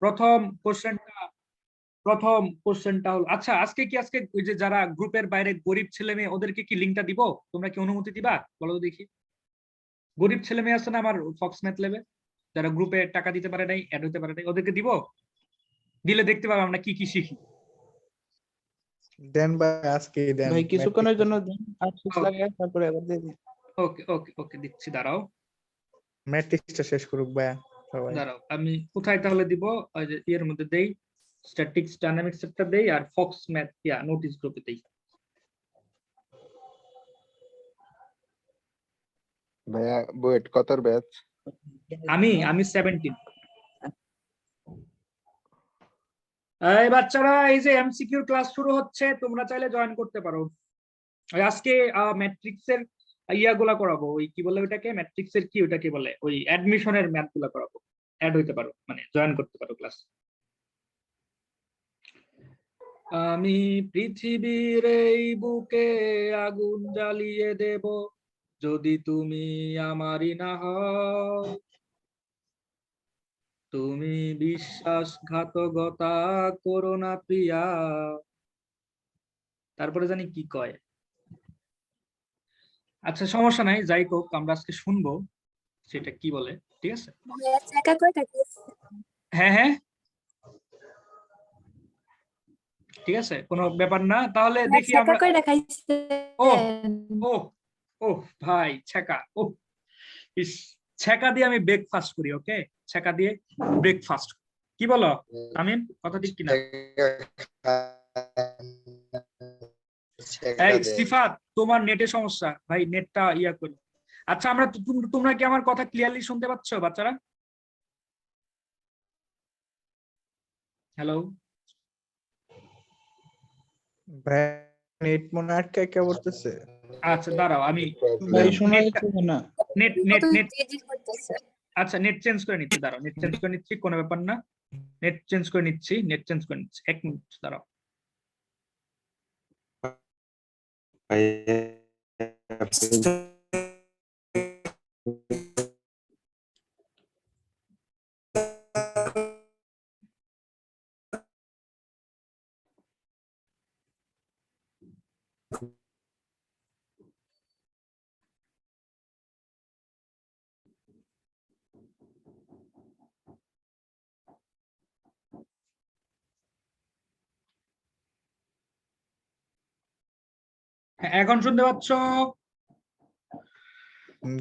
প্রথম কোশ্চেনটা হলো, আচ্ছা আজকে ওই যে যারা গ্রুপের বাইরে গরিব ছেলে মেয়ে ওদেরকে কি লিঙ্কটা দিব? তোমরা কি অনুমতি দিবা? বলো তো দেখি। গরিব ছেলে মেয়ে আছে না আমার ফক্স ম্যাথ ল্যাবে, যারা গ্রুপে টাকা দিতে পারে নাই, অ্যাড হতে পারে নাই, ওদেরকে দিব? দিলে দেখতে পাবো আমরা কি কি শিখি। দেন ভাই, আজকে দেন ভাই কিছুক্ষণের জন্য দিন, আর ঠিক লাগে তারপরে আবার দিয়ে দিন। ওকে ওকে ওকে, দিচ্ছি, দাঁড়াও ম্যাট্রিক্সটা শেষ করুক ভাই সবাই। দাঁড়াও, আমি কোথায় তাহলে দিব? ওই যে এর মধ্যে দেই, স্ট্যাটিক্স ডায়নামিক্স একটা দেই, আর ফক্স ম্যাথ নোটিস গ্রুপে দেই। ভাইয়া বুয়েট কতর ব্যাচ? আমি 17। এই বাচ্চারা, এই যে এমসিকিউর ক্লাস শুরু হচ্ছে, তোমরা চাইলে জয়েন করতে পারো। আজকে ম্যাট্রিক্সের ইয়াগুলা করাবো, ওই কি বলে ওইটাকে, ম্যাট্রিক্সের কি ওইটাকে বলে, ওই অ্যাডমিশনের ম্যাথ গুলা করাবো। অ্যাড হইতে পারো, মানে জয়েন করতে পারো ক্লাস। আমি পৃথিবীর এই বুকে আগুন জ্বালিয়ে দেব, যদি তুমি আমারই না হও। তুমি বিশ্বাসঘাতকতা করো না প্রিয়া। তারপরে জানি কি কয়। আচ্ছা সমস্যা নাই, যাই হোক, আমরা আজকে শুনবো সেটা কি বলে, ঠিক আছে? হ্যাঁ হ্যাঁ, ঠিক আছে, কোনো ব্যাপার না। তাহলে দেখি আমরা। ও ও ও ভাই, ছ্যাঁকা, ও ইস, ছ্যাঁকা দিয়ে আমি ব্রেকফাস্ট করি, ওকে, ছ্যাঁকা দিয়ে ব্রেকফাস্ট। কি বলো তামিম, কথা ঠিক কিনা? এই সিফাত, তোমার নেটের সমস্যা ভাই, নেটটা ইয়া করি। আচ্ছা আমরা তোমরা কি আমার কথা ক্লিয়ারলি শুনতে পাচ্ছ বাচ্চারা? হ্যালো ভাই নেট মনে আটকে কে পড়তেছে। আচ্ছা দাঁড়াও, আমি ভাই শোনা যাচ্ছে না। নেট নেট নেট আচ্ছা নেট চেঞ্জ করে নিচ্ছি, দাঁড়াও, নেট চেঞ্জ করে নিচ্ছি, কোনো ব্যাপার না। নেট চেঞ্জ করে নিচ্ছি, এক মিনিট দাঁড়াও। হ্যাঁ, এখন শুনতে পাচ্ছ?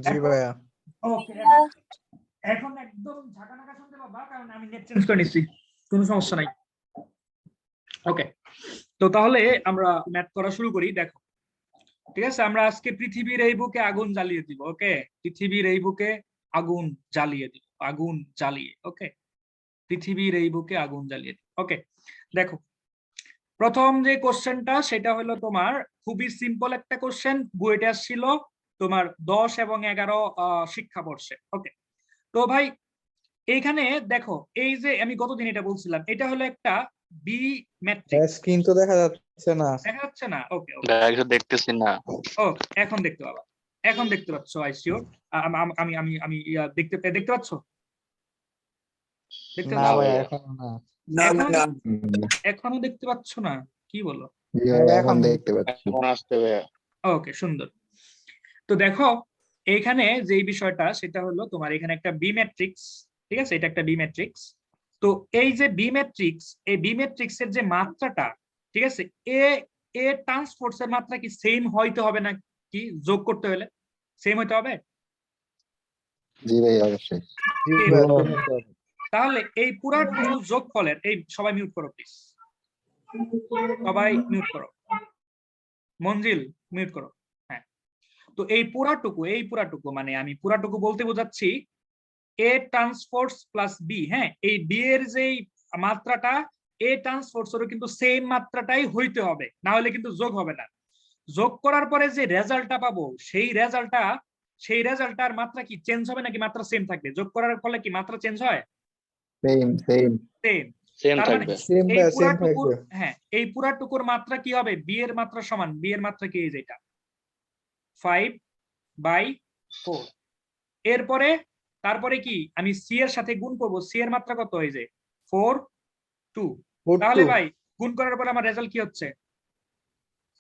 জি ভাইয়া। ওকে, এখন একদম ঝাঁকানাকা শুনতে পাবা, কারণ আমি নেট চেঞ্জ করে নিচ্ছি, কোনো সমস্যা নাই। ওকে, তো তাহলে আমরা ম্যাথ করা শুরু করি। দেখো, ঠিক আছে, আমরা আজকে পৃথিবীর এই বুকে আগুন জ্বালিয়ে দিব। ওকে, পৃথিবীর এই বুকে আগুন জ্বালিয়ে দিব, আগুন জ্বালিয়ে। ওকে, পৃথিবীর এই বুকে আগুন জ্বালিয়ে দিব। ওকে, দেখো, প্রথম যে কোশ্চেনটা সেটা হলো তোমার খুবই সিম্পল একটা কোশ্চেন, বুয়েটে আসছিল তোমার 10 এবং 11 শিক্ষাবর্ষে। ওকে, তো ভাই এইখানে দেখো, এই যে আমি গতদিন এটা বলছিলাম, এটা হলো একটা বি ম্যাট্রিক্স। স্ক্রিন তো দেখা যাচ্ছে না। দেখা যাচ্ছে না? ওকে ওকে, দেখতেছি না। ও এখন দেখতে পাবা, এখন দেখতে পাচ্ছ, আই শিওর। আমি আমি আমি দেখতে দেখতে পাচ্ছ? দেখতে না পাচ্ছ? ভাইয়া এখনো না। এখনো দেখতে পাচ্ছ না? কি বলো? এখন দেখতে পাচ্ছি। ওকে, সুন্দর। তো দেখো, এইখানে যে বিষয়টা সেটা হলো তোমার এখানে একটা বি ম্যাট্রিক্স, ঠিক আছে, এটা একটা বি ম্যাট্রিক্স। তো এই যে বি ম্যাট্রিক্স, এই বি ম্যাট্রিক্স এর যে মাত্রাটা, ঠিক আছে, এ এ ট্রান্সপোর্টস এর মাত্রা কি সেম হইতে হবে না? কি যোগ করতে হলে সেম হইতে হবে? জি ভাই অবশ্যই। জি ভাইয়া। তাহলে এই পুরাটুকু যোগফলের, এই সবাই মিউট করো প্লিজ, সবাই মিউট করো, মঞ্জিল মিউট করো। হ্যাঁ, তো এই পুরাটুকু মানে আমি পুরাটুকু বলতে বোঝাচ্ছি এ ট্রান্সপোর্টস প্লাস বি। হ্যাঁ, এই বি এর যে মাত্রাটা এ ট্রান্সপোর্টস এরও কিন্তু সেম মাত্রাটাই হইতে হবে, না হলে কিন্তু যোগ হবে না। যোগ করার পরে যে রেজাল্টটা পাবো, সেই রেজাল্টটার মাত্রা কি চেঞ্জ হবে নাকি মাত্রা সেম থাকবে? যোগ করার ফলে কি মাত্রা চেঞ্জ হয়? Same same same. সেম তার মানে থাকবে। সেম এই ভাইয়া, সেম পুরাটুকুর, থাকবে। হ্যাঁ, এই পুরাটুকুর মাত্রা কি হবে? বি এর মাত্রা সমান, বি এর মাত্রা কি, যেটা 5/4। এরপরে তারপরে কি আমি সি এর সাথে গুণ করব, সি এর মাত্রা কত হয়ে যায়? 4 2 তাহলে ভাই গুণ করার পর আমার রেজাল্ট কি হচ্ছে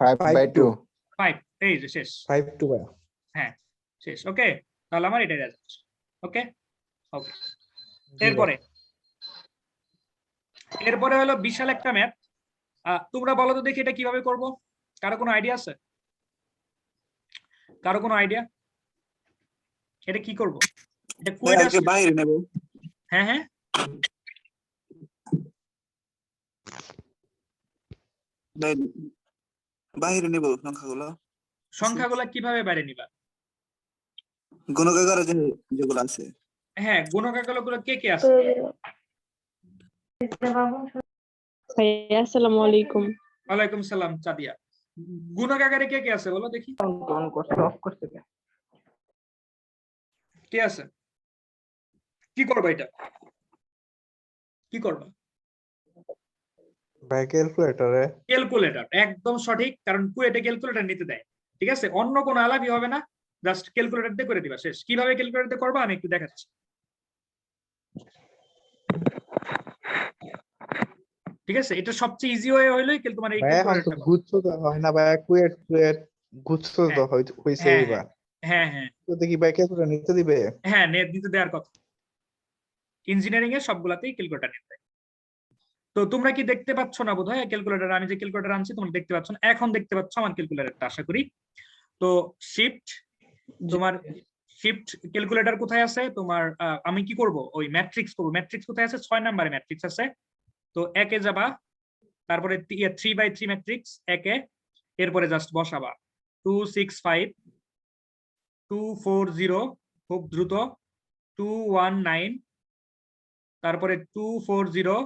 5/2 5 এই যে শেষ 5 2 ভাইয়া হ্যাঁ শেষ ওকে তাহলে আমার এটাই রেজাল্ট ওকে ওকে জি এরপরে এরপরে হলো বিশাল একটা ম্যাথ তোমরা বলো তো দেখি এটা কিভাবে করব কারো কোনো আইডিয়া আছে কারো কোনো আইডিয়া এটা কি করব এটা কুইট আছে বাইরে নেব হ্যাঁ হ্যাঁ বাইরে নেব সংখ্যাগুলো সংখ্যাগুলো কিভাবে বাইরে নিবা গুণকাকারে যেগুলো আছে হ্যাঁ গুণকাগুলো কে কে আছে ভাইয়া আসসালামু আলাইকুম। ওয়ালাইকুম সালাম চাঁদিয়া গুণকাকারে কে কে আছে বলো দেখি কে আছে কি করবা এটা কি করবা ভাই ক্যালকুলেটরে ক্যালকুলেটর একদম সঠিক কারণ কুয়েটে ক্যালকুলেটর নিতে দেয় ঠিক আছে অন্য কোনো আলাপই হবে না জাস্ট ক্যালকুলেটর দিয়ে করে দিবা শেষ কিভাবে ক্যালকুলেটর দিয়ে করবা আমি একটু দেখাচ্ছি ঠিক আছে এটা সবচেয়ে ইজি ওয়ে হইলো তোমার এই ভাই এখন তো ক্যালকুলেটরটা গুচ্ছ তো হয় না ভাই কুয়েট গুচ্ছ তো হইছে হ্যাঁ, এবার হ্যাঁ হ্যাঁ তো দেখি ভাই ক্যালকুলেটর নিতে দিবে হ্যাঁ নেট দিতে দেওয়ার কথা ইঞ্জিনিয়ারিং এর সবগুলাতেই ক্যালকুলেটর নিতে দেয় তো তোমরা কি দেখতে পাচ্ছ না বোধহয় ক্যালকুলেটর আমি যে ক্যালকুলেটর আনছি তোমরা দেখতে পাচ্ছ না এখন দেখতে পাচ্ছ আমার ক্যালকুলেটরটা আশা করি তো শিফট তোমার শিফট ক্যালকুলেটর কোথায় আছে তোমার আমি কি করব ওই ম্যাট্রিক্স করব ম্যাট্রিক্স কোথায় আছে 6 নম্বরে ম্যাট্রিক্স আছে তো একে যাবা তারপরে 3/3 ম্যাট্রিক্স একে এরপরে জাস্ট বসাবা 265 240 খুব দ্রুত 219 তারপরে 240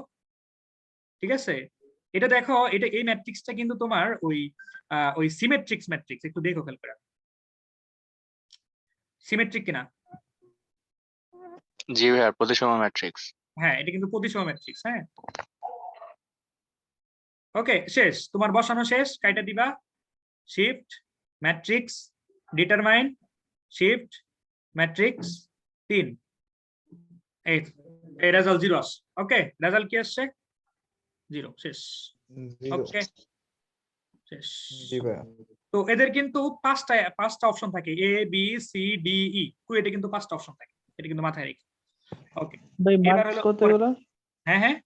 ঠিক আছে এটা দেখো এটা এই ম্যাট্রিক্সটা কিন্তু তোমার ওই সিমেট্রিক্স ম্যাট্রিক্স একটু দেখো খেয়াল করে সিমেট্রিক কিনা জি ভাইয়া প্রতিসম ম্যাট্রিক্স হ্যাঁ এটা কিন্তু প্রতিসম ম্যাট্রিক্স হ্যাঁ ওকে শেষ তোমার বসানো শেষ কাইটা দিবা shift matrix determine shift matrix 3 এই রেজাল্ট 0 আসে ওকে রেজাল্ট কি আসছে 0 শেষ ওকে শেষ জি ভাই তো এদের কিন্তু পাঁচটা অপশন থাকে A B C D E কুয়েটে কিন্তু 5টা অপশন থাকে এটা কিন্তু মাথায় রেখে ওকে ভাই এবার মার্কস হলো কতগুলো হ্যাঁ হ্যাঁ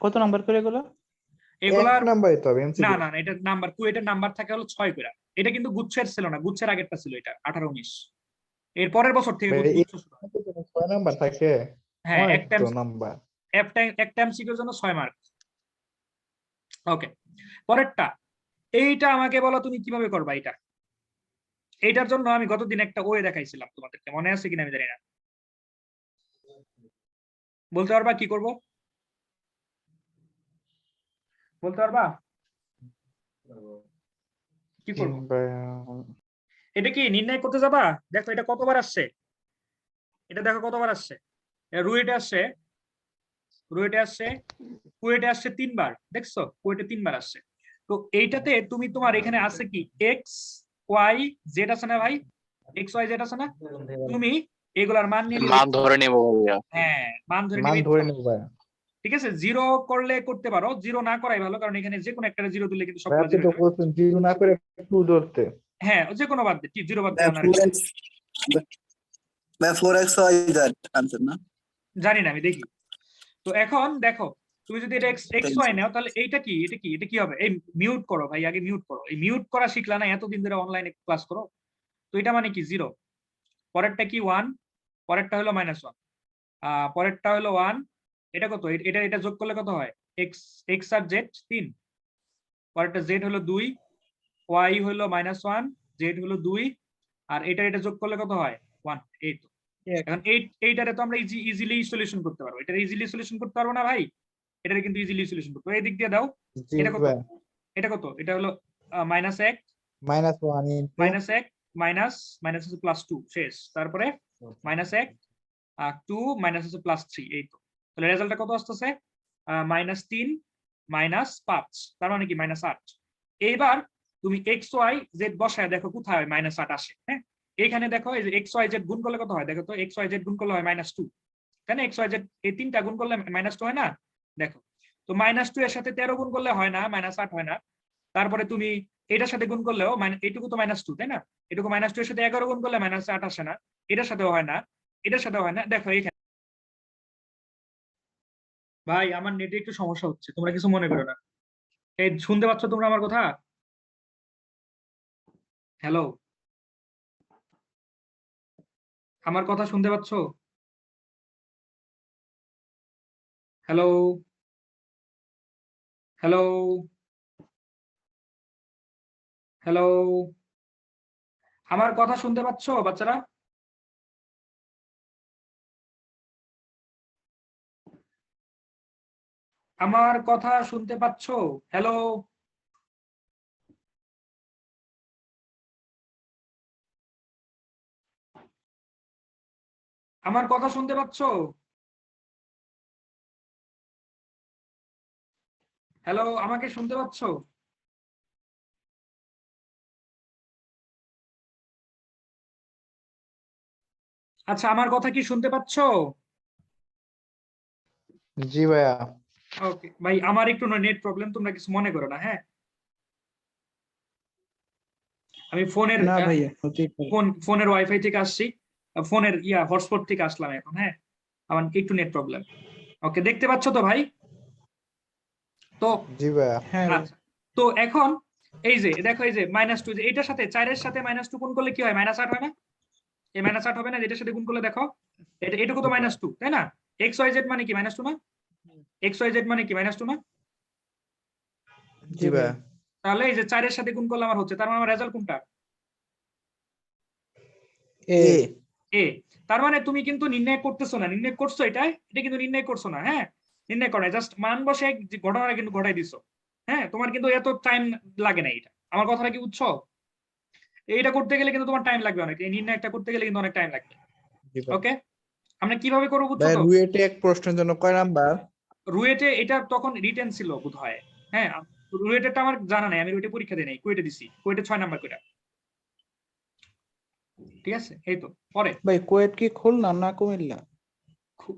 কত নাম্বার করে এগুলো এগুলার এক নাম্বারই তো হবে না এমসিকিউ না না এটা নাম্বার কুয়েটের নাম্বার থাকে হলো 6 করে এটা কিন্তু গুচ্ছের ছিল না গুচ্ছের আগেরটা ছিল এটা 18 19 এর পরের বছর থেকে ভাই, গুচ্ছ শুরু হয়। 6 নাম্বার থাকে হ্যাঁ অনেক একটা তো নাম্বার একটা এমসিকিউর জন্য 6 মার্ক ওকে পরেরটা এইটা আমাকে বলো তুমি কিভাবে করবা এটা এইটার জন্য আমি গতদিন একটা ওয়ে দেখাইছিলাম তোমাদেরকে মনে আছে কিনা আমি জানি না বলতে পারবা কি করব বলতে পারবা কি করব এটা কি নির্ণয় করতে যাবা দেখো এটা কতবার আসছে এটা দেখো কতবার আসছে রুয়েটে আসছে কুয়েটে আসছে 3 বার দেখছো কুয়েটে 3 বার আসছে তো এইটাতে তুমি তোমার এখানে আছে কি এক্স ওয়াই জেড আছে না ভাই এক্স ওয়াই জেড আছে না তুমি এগুলার মান নিয়ে মান ধরে নেব ভাইয়া হ্যাঁ মান ধরে মান নিয়ে ধরে নেব ভাই ঠিক আছে 0 করলে করতে পারো 0 না করাই ভালো কারণ এখানে যে কোনো একটা 0 দিলে কিন্তু ভাই সবগুলো আপনি 0 তো বলছেন 0 না করে 2 ধরতে হ্যাঁ যে কোনো বাদ দিয়ে 0 বাদ দিয়ে না 4x হয় দ্যাট आंसर না জানি না আমি দেখি তো এখন দেখো তুমি যদি এটা এক্স ওয়াই নাও তাহলে এটা কি হবে এই মিউট করো ভাই আগে মিউট করো এই মিউট করা শিখলা না এতদিন ধরে অনলাইনে ক্লাস করো তো এটা মানে কি 0 পরেরটা কি 1 পরেরটা হলো -1 পরেরটা হলো 1 এটা কত এটা যোগ করলে কত হয় x আর z 3 পরেরটা z হলো 2 y হলো -1 z হলো 2 আর এটা যোগ করলে কত হয় 1 এই তো এখন এইটারে তো আমরা ইজিলি সলিউশন করতে পারবো এটা ইজিলি সলিউশন করতে পারবো না ভাই এটা কিন্তু ইজিলি সলিউশন করতে পারবো এই দিক দিয়ে দাও জি এটা কত ভাই এটা কত এটা হলো -1 -1 -1 মাইনাস আছে +2 শেষ তারপরে -1 2 মাইনাস আছে +3 এই তো তাহলে রেজাল্টটা কত আসছে -3 -5 তার মানে কি -8 এইবার তুমি x y z বসায় দেখো কোথায় -8 আসে হ্যাঁ এখানে দেখো এই যে x y z গুণ করলে কত হয় দেখো তো x y z গুণ করলে হয় -2 তাই না? XYZ এই তিনটা গুণ করলে -2 হয় না? দেখো, তো -2 এর সাথে 13 গুণ করলে হয় না, -8 হয় না। তারপরে তুমি এটার সাথে গুণ করলেও এইটুকু তো -2, তাই না? এটুকু -2 এর সাথে 11 গুণ করলে -8 আসে না, এটার সাথেও হয় না, এটার সাথেও হয় না। দেখো এখানে ভাই আমার নেটে একটু সমস্যা হচ্ছে, তোমরা কিছু মনে করো না। এই শুনতে পাচ্ছ তোমরা আমার কথা? হ্যালো, আমার কথা শুনতে পাচ্ছ? হ্যালো, হ্যালো, হ্যালো, আমার কথা শুনতে পাচ্ছ বাচ্চারা? আমার কথা শুনতে পাচ্ছ? হ্যালো, আমার কথা শুনতে পাচ্ছ? হ্যালো, আমাকে শুনতে পাচ্ছ? আচ্ছা, আমার কথা কি শুনতে পাচ্ছ? জি ভাইয়া। ওকে ভাই, আমার একটু নেট প্রবলেম, তোমরা কিছু মনে করো না, হ্যাঁ? আমি না ভাইয়া, হতেই পারে। ফোনের ওয়াইফাই থেকে আসছি, ফোনের হটস্পট থেকে আসলাম এখন, হ্যাঁ? আমার একটু নেট প্রবলেম। ওকে, দেখতে পাচ্ছ তো ভাই? তো জি ভাইয়া। হ্যাঁ আচ্ছা, তো এখন এই যে দেখো, এই যে -2, যে এটার সাথে 4 এর সাথে -2 গুণ করলে কি হয়? -8 হয় না? এই -8 হবে না যেটার সাথে গুণ করলে? দেখো, এটুকু তো -2, তাই না? XYZ মানে কি -2 না? XYZ মানে কি -2 না? জি ভাইয়া। তাহলে এই যে 4 এর সাথে গুণ করলে আমার হচ্ছে, তার মানে আমার রেজাল্ট কোনটা? এ। এ। তার মানে তুমি কিন্তু নির্ণয় করতেছো না, নির্ণয় করছো এটা কিন্তু নির্ণয় করছো না, হ্যাঁ? নির্ণয় করো, জাস্ট মান বসে ঘটনাটা কিন্তু ঘটাই দিছো, হ্যাঁ? তোমার কিন্তু এত টাইম লাগে না। এটা আমার কথাটা কি বুঝছো? এইটা করতে গেলে কিন্তু তোমার টাইম লাগবে অনেক, এই নির্ণয়টা করতে গেলে কিন্তু অনেক টাইম লাগবে। জি ভাইয়া। ওকে, আমরা কিভাবে করবো বুঝছো ভাই তো? রুয়েটে এক প্রশ্নের জন্য কয় নাম্বার? রুয়েটে এটা তখন রিটেন ছিল বোধহয়, হ্যাঁ? রুয়েটেরটা আমার জানা নাই, আমি রুয়েটে পরীক্ষা দিই নাই, কুয়েটে দিছি, কুয়েটে 6 নাম্বার করে। ঠিক আছে, এই তো। পরে ভাই কুয়েট কি খুলনা না কুমিল্লা?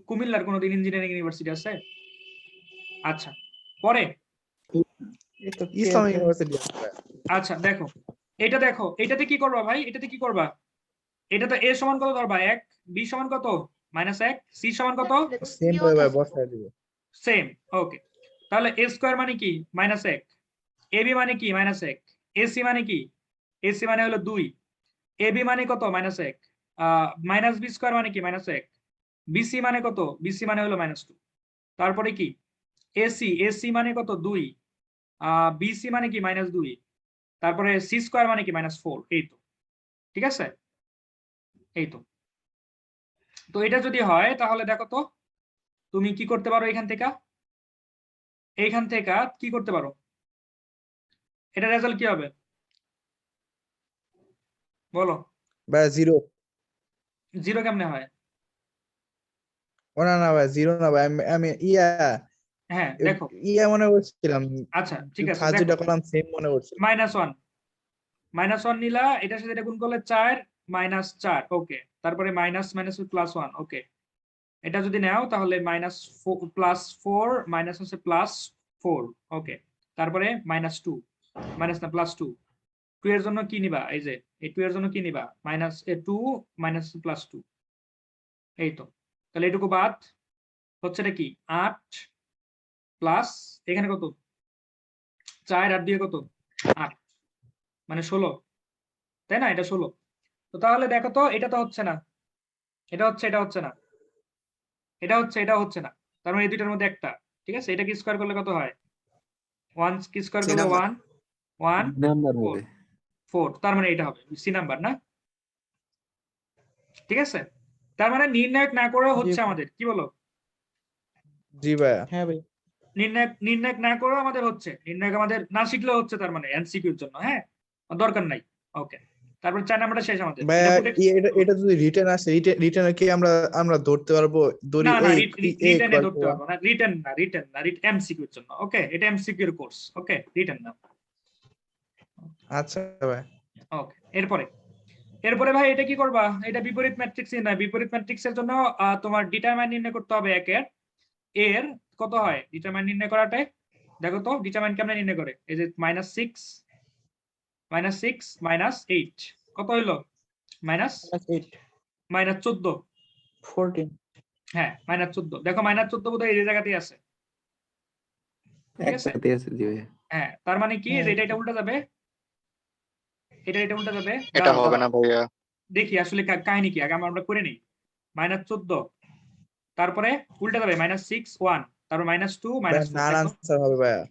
কুমিল্লার কোনোদিন ইঞ্জিনিয়ারিং ইউনিভার্সিটি আছে? আচ্ছা, পরে এই তো ইসলাম ইউনিভার্সিটি আছে ভাইয়া। আচ্ছা দেখো, এটা দেখো, এটাতে কি করবা ভাই? এটাতে কি করবা? এটা তো a সমান কত ধরবা? 1, b সমান কত? -1, c সমান কত? সেম ভাই বসায় দিব। সেম। ওকে, তাহলে a স্কয়ার মানে কি? -1, ab মানে কি? -1, ac মানে কি? ac মানে হলো 2, ab মানে কত? -1, b স্কয়ার মানে কি? -1, bc মানে কত? bc মানে হলো -2। তারপরে কি? ac মানে কত? 2, bc মানে কি? -2। তারপরে c স্কয়ার মানে কি? -4। এই তো, ঠিক আছে, এই তো। তো এটা যদি হয় তাহলে দেখো তো, তুমি কি করতে পারো এইখান থেকে? এইখান থেকে কি করতে পারো? এটা রেজাল্ট কি হবে বলো? ভাই জিরো। জিরো কেমনে হয়? ও না না ভাই, জিরো না ভাই, আমি হ্যাঁ দেখো, মনে করছিলাম। আচ্ছা ঠিক আছে, ফার্স্ট দেখো, যেটা করলাম সেম মনে করছিলাম। -1, -1 নিলা, এটার সাথে এটা গুণ করলে 4, -4। ওকে, তারপরে মাইনাস মাইনাস +1। ওকে, এটা যদি নাও তাহলে +4 মাইনাস হচ্ছে +4। ওকে, তারপরে -2, মাইনাস না +2। 2 এর জন্য কি নিবা? এই যে এই 2 এর জন্য কি নিবা? -2 মাইনাস +2। এই তো, তাহলে এটুকু বাদ, হচ্ছে এটা কি? 8 প্লাস এখানে কত? 4 আর দিয়ে কত? 8, মানে 16, তাই না? এটা 16। তো তাহলে দেখো তো, এটা তো হচ্ছে না, এটা হচ্ছে, এটা হচ্ছে না, এটা হচ্ছে, এটা হচ্ছে না। তার মানে এই দুইটার মধ্যে একটা। ঠিক আছে, এটা কি স্কয়ার করলে কত হয়? 1 কি স্কয়ার সি করলে নাম্বার। 1 1 নাম্বার 4 হবে। 4, তার মানে এটা হবে সি নাম্বার না? ঠিক আছে, তার মানে নির্ণায়ক না করেও হচ্ছে আমাদের, কি বলো? জি ভাইয়া। হ্যাঁ ভাই। নির্ণায়ক না করেও আমাদের হচ্ছে, নির্ণায়ক আমাদের না শিখলেও হচ্ছে, তার মানে এমসিকিউর জন্য, হ্যাঁ? দরকার নাই। ওকে, তারপর 4 নাম্বারটা শেষ আমাদের। ভাইয়া এটা প্রোটেক্ট, এটা যদি রিটেন আসে, রিটেন কি আমরা আমরা ধরতে পারবো? ধরি না না, এই রিটেনে ধরতে পারবো না, রিটেন না, রিটেন না, এমসিকিউর জন্য। ওকে, এটা এমসিকিউর কোর্স। ওকে, রিটেন না। আচ্ছা ভাই। ওকে, এরপরে এরপরে ভাই এটা কি করবা, এটা বিপরীত ম্যাট্রিক্সই না, বিপরীত ম্যাট্রিক্সের জন্য তোমার ডিটারমাইন নির্ণয় করতে হবে একের, এর কত হয় ডিটারমাইন নির্ণয় করাটাই, দেখো তো ডিটারমাইন কেমনে নির্ণয় করে, এই যে -6 -8 কত হইলো -14, 14 হ্যাঁ -14, দেখো -14 বোধহয় এই জায়গাতেই আছে, ঠিক আছে? একসাথে আছে জি ভাইয়া। হ্যাঁ, তার মানে কি যে এটা উল্টা যাবে, এটা উল্টা যাবে, এটা দাঁড়াও, হবে না দাঁড়াও, ভাইয়া। দেখি আসলে কাহিনী কি, আগে আমরা করে নিই। -14, তারপরে উল্টা যাবে -6 1, তারপর -2 ভাই -4, নান দেখো। আনসার হবে ভাইয়া,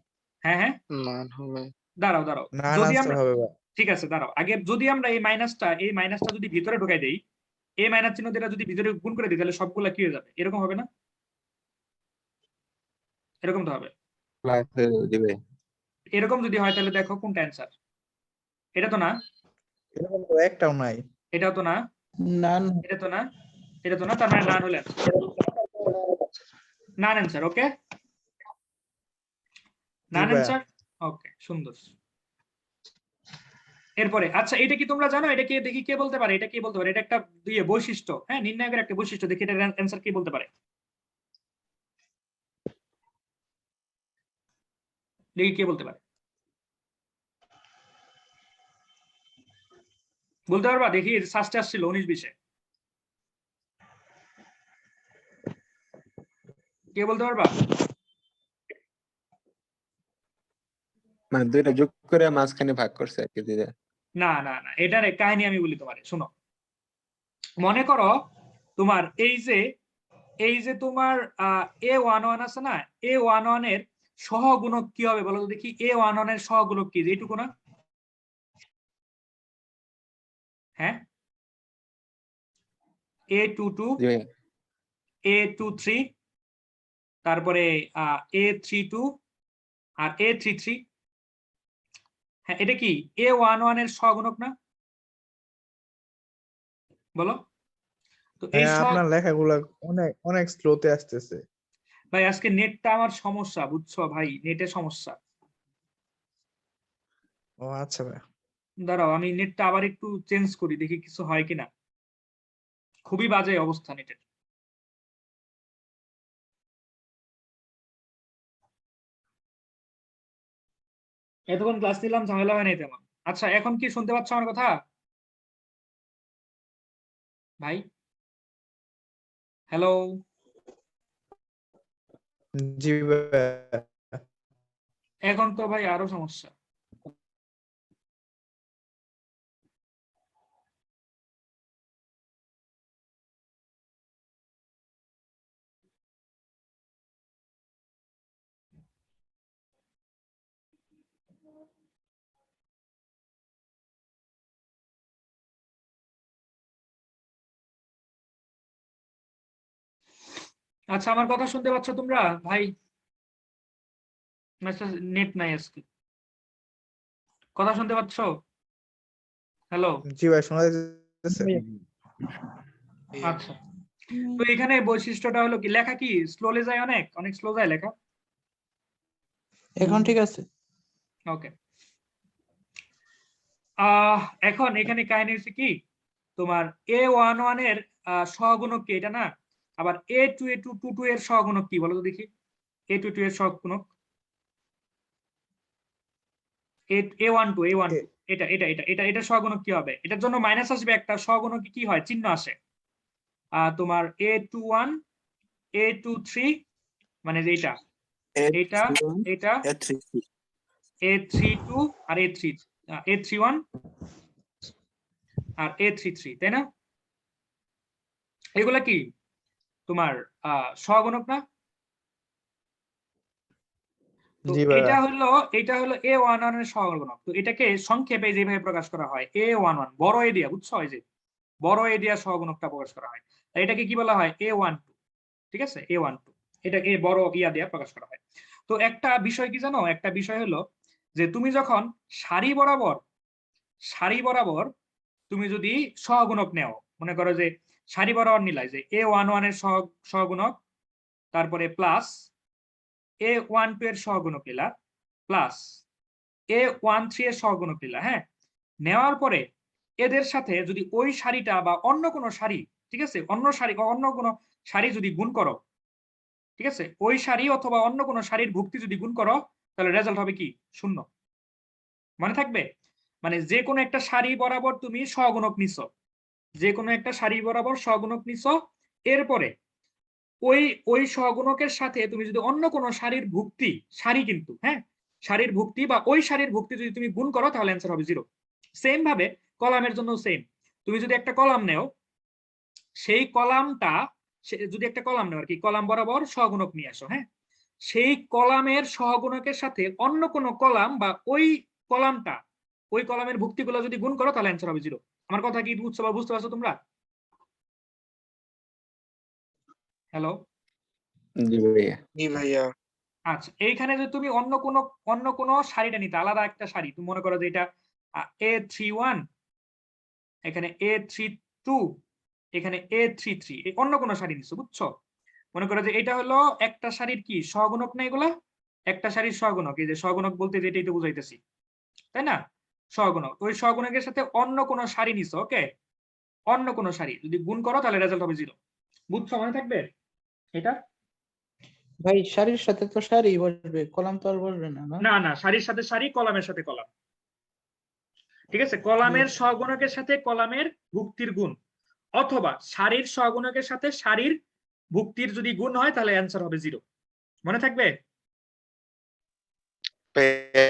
হ্যাঁ হ্যাঁ, না হবে। দাঁড়াও, নান যদি আনসার আমরা, হবে ভাইয়া। ঠিক আছে দাঁড়াও, আগে যদি আমরা এই মাইনাসটা যদি ভিতরে ঢুকাই দেই, এই মাইনাস চিহ্ন দিয়ে যদি ভিতরে গুণ করে দিই, তাহলে সবগুলা কি হয়ে যাবে, এরকম হবে না? এরকম তো হবে। প্লাস হয়ে যাবে জি ভাই। এরকম যদি হয় তাহলে দেখো কোনটা অ্যান্সার, এটা তো না, এরকম তো একটাও নাই। এটাও তো না, নান এটা তো না, এটা তো না, তার মানে নান হলে নান অ্যান্সার। ওকে, জি নান ভাইয়া। অ্যান্সার, ওকে, সুন্দর। এরপরে আচ্ছা, এটা কি তোমরা জানো, এটা কি, দেখি কে বলতে পারে, এটা কি বলতে পারে, এটা একটা বৈশিষ্ট্য, হ্যাঁ, নির্ণায়কের একটা বৈশিষ্ট্য, দেখি এটা অ্যান্সার কি বলতে পারে, দেখি কে বলতে পারে, বলতে পারবা? দেখি সাস্টে আসছিল 19-20-এ, কে বলতে পারবা? মানে দুইটা যোগ করে মাঝখানে ভাগ করছে আর কি দিদা। না না না, এটার কাহিনী আমি বলি তোমারে, শোনো। মনে করো তোমার এই যে তোমার A11 আছে না, A11 এর সহগুণক কি হবে বলো তো দেখি, A11 এর সহগুণক কি, এইটুকু না? হ্যাঁ, A22, জি ভাইয়া। A23, তারপরে A32 আর A33, হ্যাঁ, এটা কি A11 এর সহগুণক না, বলো তো? এই ভাইয়া আপনার লেখাগুলা অনেক অনেক স্লোতে আসতেছে। ভাই আজকে নেটটা আমার সমস্যা, বুঝছো ভাই, নেটের সমস্যা। ও আচ্ছা ভাইয়া। দাঁড়াও, আমি নেটটা আবার একটু চেঞ্জ করি, দেখি কিছু হয় কিনা, খুবই বাজে অবস্থা নেটের। এতক্ষণ ক্লাস নিলাম, ঝামেলা হয় নাই তেমন। আচ্ছা, এখন কি শুনতে পাচ্ছ আমার কথা ভাই? হ্যালো? জি ভাইয়া। এখন তো ভাই আরো সমস্যা। আচ্ছা, আমার কথা শুনতে পাচ্ছ তোমরা ভাই? নেট নাই আজকে, কথা শুনতে পাচ্ছ? হ্যালো? জি ভাই শোনা যাচ্ছে। আচ্ছা, তো এখানে বৈশিষ্ট্যটা হলো কি, লেখা কি স্লোলে যায়, অনেক অনেক স্লো যায় লেখা। এখন ঠিক আছে। ওকে, এখন এখানে কাহিনী হচ্ছে কি, তোমার A11 এর সহগুণক কি, এটা না? আবার A22 এর সহগুণক কি বলো তো দেখি, A22 এর সহগুণক, A12 এটা এটা এটা এটা এটা সহগুণক কি হবে, এটার জন্য মাইনাস আসবে একটা, সহগুণক কি হয়, চিহ্ন আসে। তোমার A21 A23, মানে যে এটা এটা এটা A32 আর A31 আর A33, তাই না? এগুলা কি তোমার সহগুণক না? তো জি ভাইয়া। এটা হলো A11 এর সহগুণক। তো এটাকে সংক্ষেপে যেভাবে প্রকাশ করা হয়, A11 বড় এ দিয়া, বুঝছো, এই যে বড় এ দিয়া সহগুণকটা প্রকাশ করা হয়, তাই এটাকে কি বলা হয়, A12, ঠিক আছে, A12, এটাকে বড় ইয়া দিয়া প্রকাশ করা হয়। তো একটা বিষয় কি জানো, একটা বিষয় হলো যে তুমি যখন সারি বরাবর তুমি যদি সহগুণক নেও, মনে করো যে সারি বরাবর নিলাই যে A11 এর সহগুণক, তারপরে প্লাস A12 এর সহগুণক নিলা, প্লাস A13 এর সহগুণক নিলা, হ্যাঁ, নেওয়ার পরে এদের সাথে যদি ওই সারিটা বা অন্য কোনো সারি, ঠিক আছে, অন্য কোনো সারি যদি গুণ করো, ঠিক আছে, ওই সারি অথবা অন্য কোনো সারির ভুক্তি যদি গুণ করো, তাহলে রেজাল্ট হবে কি? 0। মনে থাকবে? মানে যে কোনো একটা সারি বরাবর তুমি সহগুণক নিছো, যে কোনো একটা সারি বরাবর সহগুণক নিছো, এরপরে ওই ওই সহগুণকের সাথে তুমি যদি অন্য কোনো সারির ভুক্তি, সারি কিন্তু, হ্যাঁ, সারির ভুক্তি বা ওই সারির ভুক্তি যদি তুমি গুণ করো, তাহলে অ্যান্সার হবে 0। সেম ভাবে কলামের জন্য সেম। তুমি যদি একটা কলাম নেও, সেই কলামটা, যদি একটা কলাম নেও আর কি, কলাম বরাবর সহগুণক নিয়ে আসো, হ্যাঁ, সেই কলামের সহগুণকের সাথে অন্য কোনো কলাম বা ওই কলামটা, ওই কলামের ভুক্তিগুলো যদি গুণ করো, তাহলে অ্যান্সার হবে 0। আমার কথা কি বুঝতে পারছো তোমরা? হ্যালো? জি ভাইয়া। জি ভাইয়া। আচ্ছা, এইখানে যদি তুমি অন্য কোনো সারিটা নিতে, আলাদা একটা সারি, তুমি মনে করো যে এটা A31, এখানে A32, এখানে A33, অন্য কোনো সারি নিছো, বুঝছো? মনে করো যে এটা হলো একটা সারির কি সহগুণক, না এগুলা একটা সারির সহগুণক। এই যে সহগুণক বলতে যেটাই তো বুঝাইতেছি, তাই না? সহগুণক, ওই সহগুণকের সাথে অন্য কোনো সারি নিছো, ওকে, অন্য কোনো সারি যদি গুণ করো, তাহলে রেজাল্ট হবে 0। বুঝছো? মনে থাকবে এটা? ভাই সারির সাথে তো সারি বসবে, কলাম তো আর বসবে না, না? না না, সারির সাথে সারি, কলামের সাথে কলাম, ঠিক আছে, কলামের সহগুণকের সাথে কলামের ভুক্তির গুণ, অথবা সারির সহগুণকের সাথে সারির ভুক্তির যদি গুণ হয়, তাহলে অ্যান্সার হবে 0। মনে থাকবে?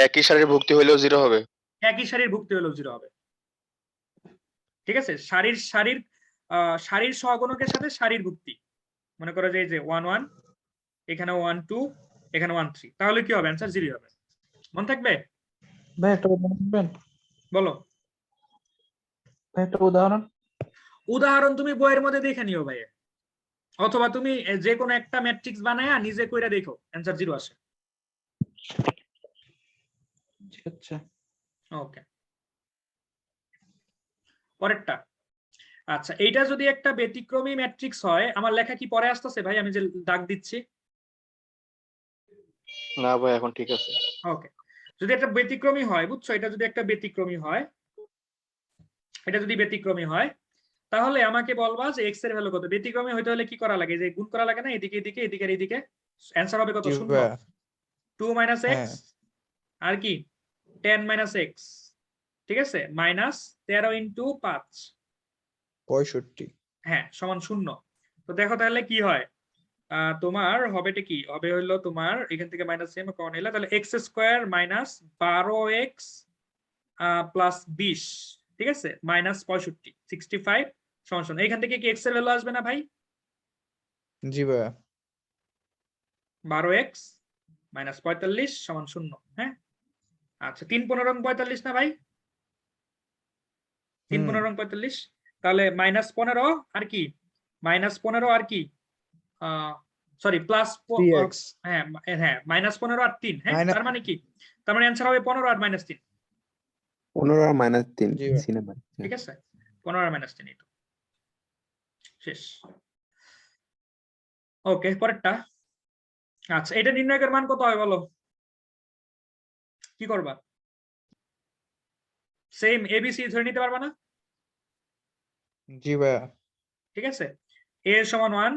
একই সারির ভুক্তি হইলেও 0 হবে। একই সারির ভুক্তি হলেও 0 হবে, ঠিক আছে। সারির সহগুণকের সাথে সারির ভুক্তি, মনে করো যে এই যে 1 1, এখানে 1 2, এখানে 1 3, তাহলে কি হবে? অ্যান্সার 0 হবে। মনে থাকবে? ভাই একটা উদাহরণ দিবেন? বলো। ভাই একটা উদাহরণ। উদাহরণ তুমি বইয়ের মধ্যে দেখে নিও ভাই, অথবা তুমি যে কোনো একটা ম্যাট্রিক্স বানায়া নিজে কইরা দেখো, অ্যান্সার 0 আসে। আচ্ছা। ওকে, পরেরটা। আচ্ছা, এইটা যদি একটা ব্যতিক্রমী ম্যাট্রিক্স হয়, আমার লেখা কি পরে আসতেছে ভাই? আমি যে দাগ দিচ্ছি। না ভাই, এখন ঠিক আছে। ওকে, যদি একটা ব্যতিক্রমী হয়, বুঝছো, এটা যদি একটা ব্যতিক্রমী হয়, এটা যদি ব্যতিক্রমী হয়, তাহলে আমাকে বলবা যে এক্স এর ভ্যালু কত। ব্যতিক্রমী হইতে হলে কি করা লাগে? যে গুণ করা লাগে না, এদিকে এদিকে, এদিকে আর এদিকে। অ্যান্সার হবে কত? জি 0। ভাইয়া। 2 মাইনাস হ্যাঁ। এক্স, আর কি 10 মাইনাস এক্স, ঠিক আছে, মাইনাস 13 ইন্টু 5, 65। হ্যাঁ, সমান 0। তো দেখো তাহলে কি হয়, তোমার হবেটা কি হবে, হইলো তোমার এখান থেকে মাইনাস এম কমন এলে, তাহলে x square minus 12x plus 20, ঠিক আছে, মাইনাস 65, 65 সমান 0। এখান থেকে কি এক্স এর ভ্যালু আসবে না ভাই? জি ভাইয়া। 12x মাইনাস 45 সমান 0, হ্যাঁ। আচ্ছা, 3 15 45 না ভাই? 3 হুম। 15 45, তাহলে মাইনাস 15 আর কি, মাইনাস 15 আর কি, সরি প্লাস, 3x হ্যাঁ হ্যাঁ, মাইনাস 15 আর 3, হ্যাঁ, মাইনাস। তার মানে কি, তার মানে অ্যান্সার হবে 15 আর মাইনাস 3, 15 আর -3 জি ভাইয়া। সিনেমা। ঠিক আছে, 15 আর মাইনাস 3, এটা শেষ। ওকে, পরেরটা। আচ্ছা, এটা নির্ণায়কের মান কত হয় বলো? কি করবা? সেম এবিসি ধরে নিতে পারবা না? জি ভাইয়া। ঠিক আছে, এ সমান 1,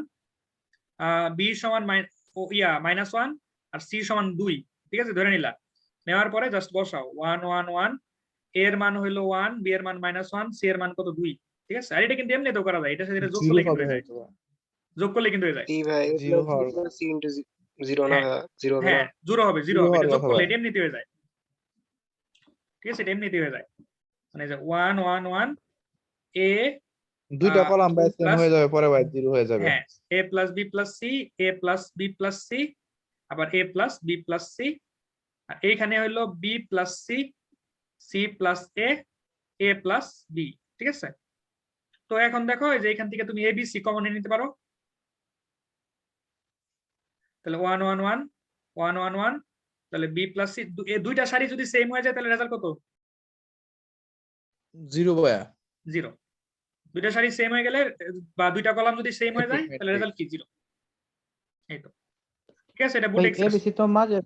বি সমান মাইনাস 1, আর সি সমান 2, ঠিক আছে, ধরে নিলা। নেওয়ার পরে জাস্ট বসাও 1 1 1, এর মান হইলো 1, বি এর মান -1, সি এর মান কত 2, ঠিক আছে। আর এটা কিন্তু এমনি তো করা যায়, এটার সাথে এটা যোগ জিরো করলে কিন্তু হবে হয়ে যায়, হয়তো বা। যোগ করলে কিন্তু হয়ে যায়। জি ভাই, জিরো হওয়ার সি ইন্টু জিরো না, হ্যাঁ জিরো হবে না। হ্যাঁ, জিরো হবে, জিরো জিরো হবে, হওয়ার এটা যোগ কথা করলে ভাই। এটা এমনিতে হয়ে যায়, ঠিক আছে, এটা এমনিতে হয়ে যায়। মানে যে 1 1 1, এ দুইটা কলাম ভাই সেম প্লাস, হয়ে যাবে, পরে ভাই জিরো হয়ে যাবে। হ্যাঁ, A plus B plus C, A plus B plus C, আবার A plus B plus C, আর এইখানে হইলো B plus C, C plus A, A plus B, ঠিক আছে। তো এখন দেখো এই যে এখান থেকে তুমি এবিসি কমন নিতে পারো, তাহলে 1 1 1 1 1 1, তাহলে বি প্লাস সি, এই দুইটা সারি যদি সেম হয়ে যায়, তাহলে রেজাল্ট কত? জিরো ভাইয়া। 0। দুইটা সারি সেম হয়ে গেলে বা দুইটা কলাম যদি সেম হয়ে যায়, তাহলে ম্যাট্রিক্স। রেজাল্ট কি? 0। এই তো, ঠিক আছে, এটা ভাই বুটেক্স। এবিসি তো মাঝে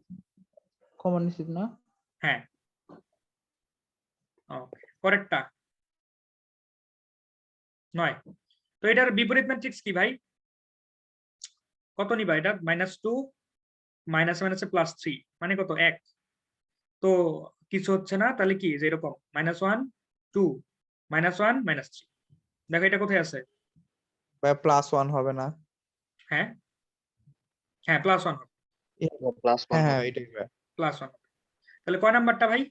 কমন নিছিস না? হ্যাঁ, পরেরটা। 9। তো এটার বিপরীত ম্যাট্রিক্স কি ভাই? কত নিবা এটা? -2 মাইনাস মাইনাসে +3 মানে কত? 1। তো কিছু হচ্ছে না, তাহলে কি যে এরকম -1 2 -1 -3। দেখো এটা কোথায় আছে? ভাই +1 হবে না? হ্যাঁ হ্যাঁ +1 হবে, প্লাস হ্যাঁ 1 হ্যাঁ এটাই ভাই। +1 হবে। তাহলে কয় নাম্বারটা ভাই?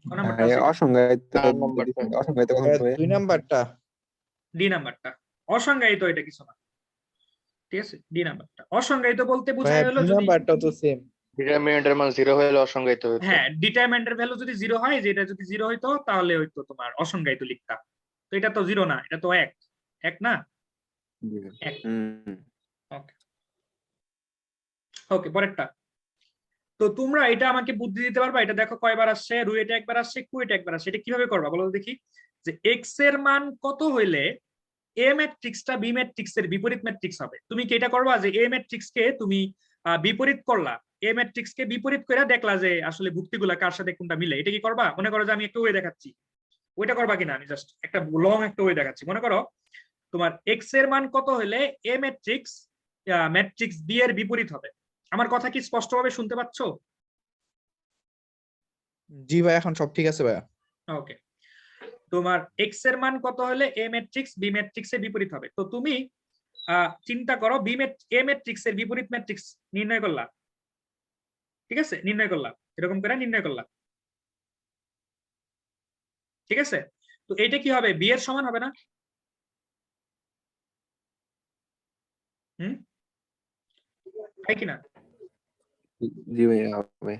কয় নাম্বারটা ভাই আছে এটা? অসংজ্ঞায়িত 4 নাম্বারটা। অসংজ্ঞায়িত কখন ভাই, হবে? 2 নাম্বারটা। ডি নাম্বারটা। অসংজ্ঞায়িত এটা কিছু না, ঠিক আছে? ডি নাম্বারটা অসংজ্ঞায়িত বলতে ভাই বোঝায় হলো 2 যদি, নাম্বারটা তো সেম। ডিটারমিনেন্টের মান 0 হলে অসংজ্ঞায়িত হইতো। হ্যাঁ ডিটারমিনেন্টের ভ্যালু যদি 0 হয়, যে এটা যদি 0 হইতো তাহলে হয়তো তোমার অসংজ্ঞায়িত লিখতা। তো এটা তো 0 না, এটা তো 1 1 না? জি ভাই। 1। হুম। ওকে ওকে, পরেরটা। তো তোমরা এটা আমাকে বুদ্ধি দিতে পারবা? এটা দেখো কয়বার আসছে, রু এটা একবার আসছে, কু এটা একবার আসছে, এটা কিভাবে করবা বলো তো দেখি। যে এক্স এর মান কত হইলে এ ম্যাট্রিক্সটা বি ম্যাট্রিক্সের বিপরীত ম্যাট্রিক্স হবে? তুমি কি এটা করবা যে এ ম্যাট্রিক্সকে তুমি বিপরীত করলা, এ ম্যাট্রিক্সকে বিপরীত করে দেখলা যে আসলে ভুক্তিগুলা কার সাথে কোনটা মিলে? এটা কি করবা? মনে করো যে আমি একটা ওয়ে দেখাচ্ছি, ওইটা করবা কিনা? আমি জাস্ট একটা লং একটা ওয়ে দেখাচ্ছি। মনে করো তোমার এক্স এর মান কত হলে এ ম্যাট্রিক্স ম্যাট্রিক্স বি এর বিপরীত হবে। আমার কথা কি স্পষ্টভাবে শুনতে পাচ্ছো? জি ভাই, এখন সব ঠিক আছে ভাই। ওকে, তোমার এক্স এর মান কত হলে এ ম্যাট্রিক্স বি ম্যাট্রিক্সের বিপরীত হবে। তো তুমি চিন্তা করো এ ম্যাট্রিক্সের বিপরীত ম্যাট্রিক্স নির্ণয় করলা, ঠিক আছে? নির্ণয় করলা, এরকম করে নির্ণয় করলা, ঠিক আছে? তো এটা কি হবে? বি এর সমান হবে না? হুম, তাই কিনা? জি ভাই হবে।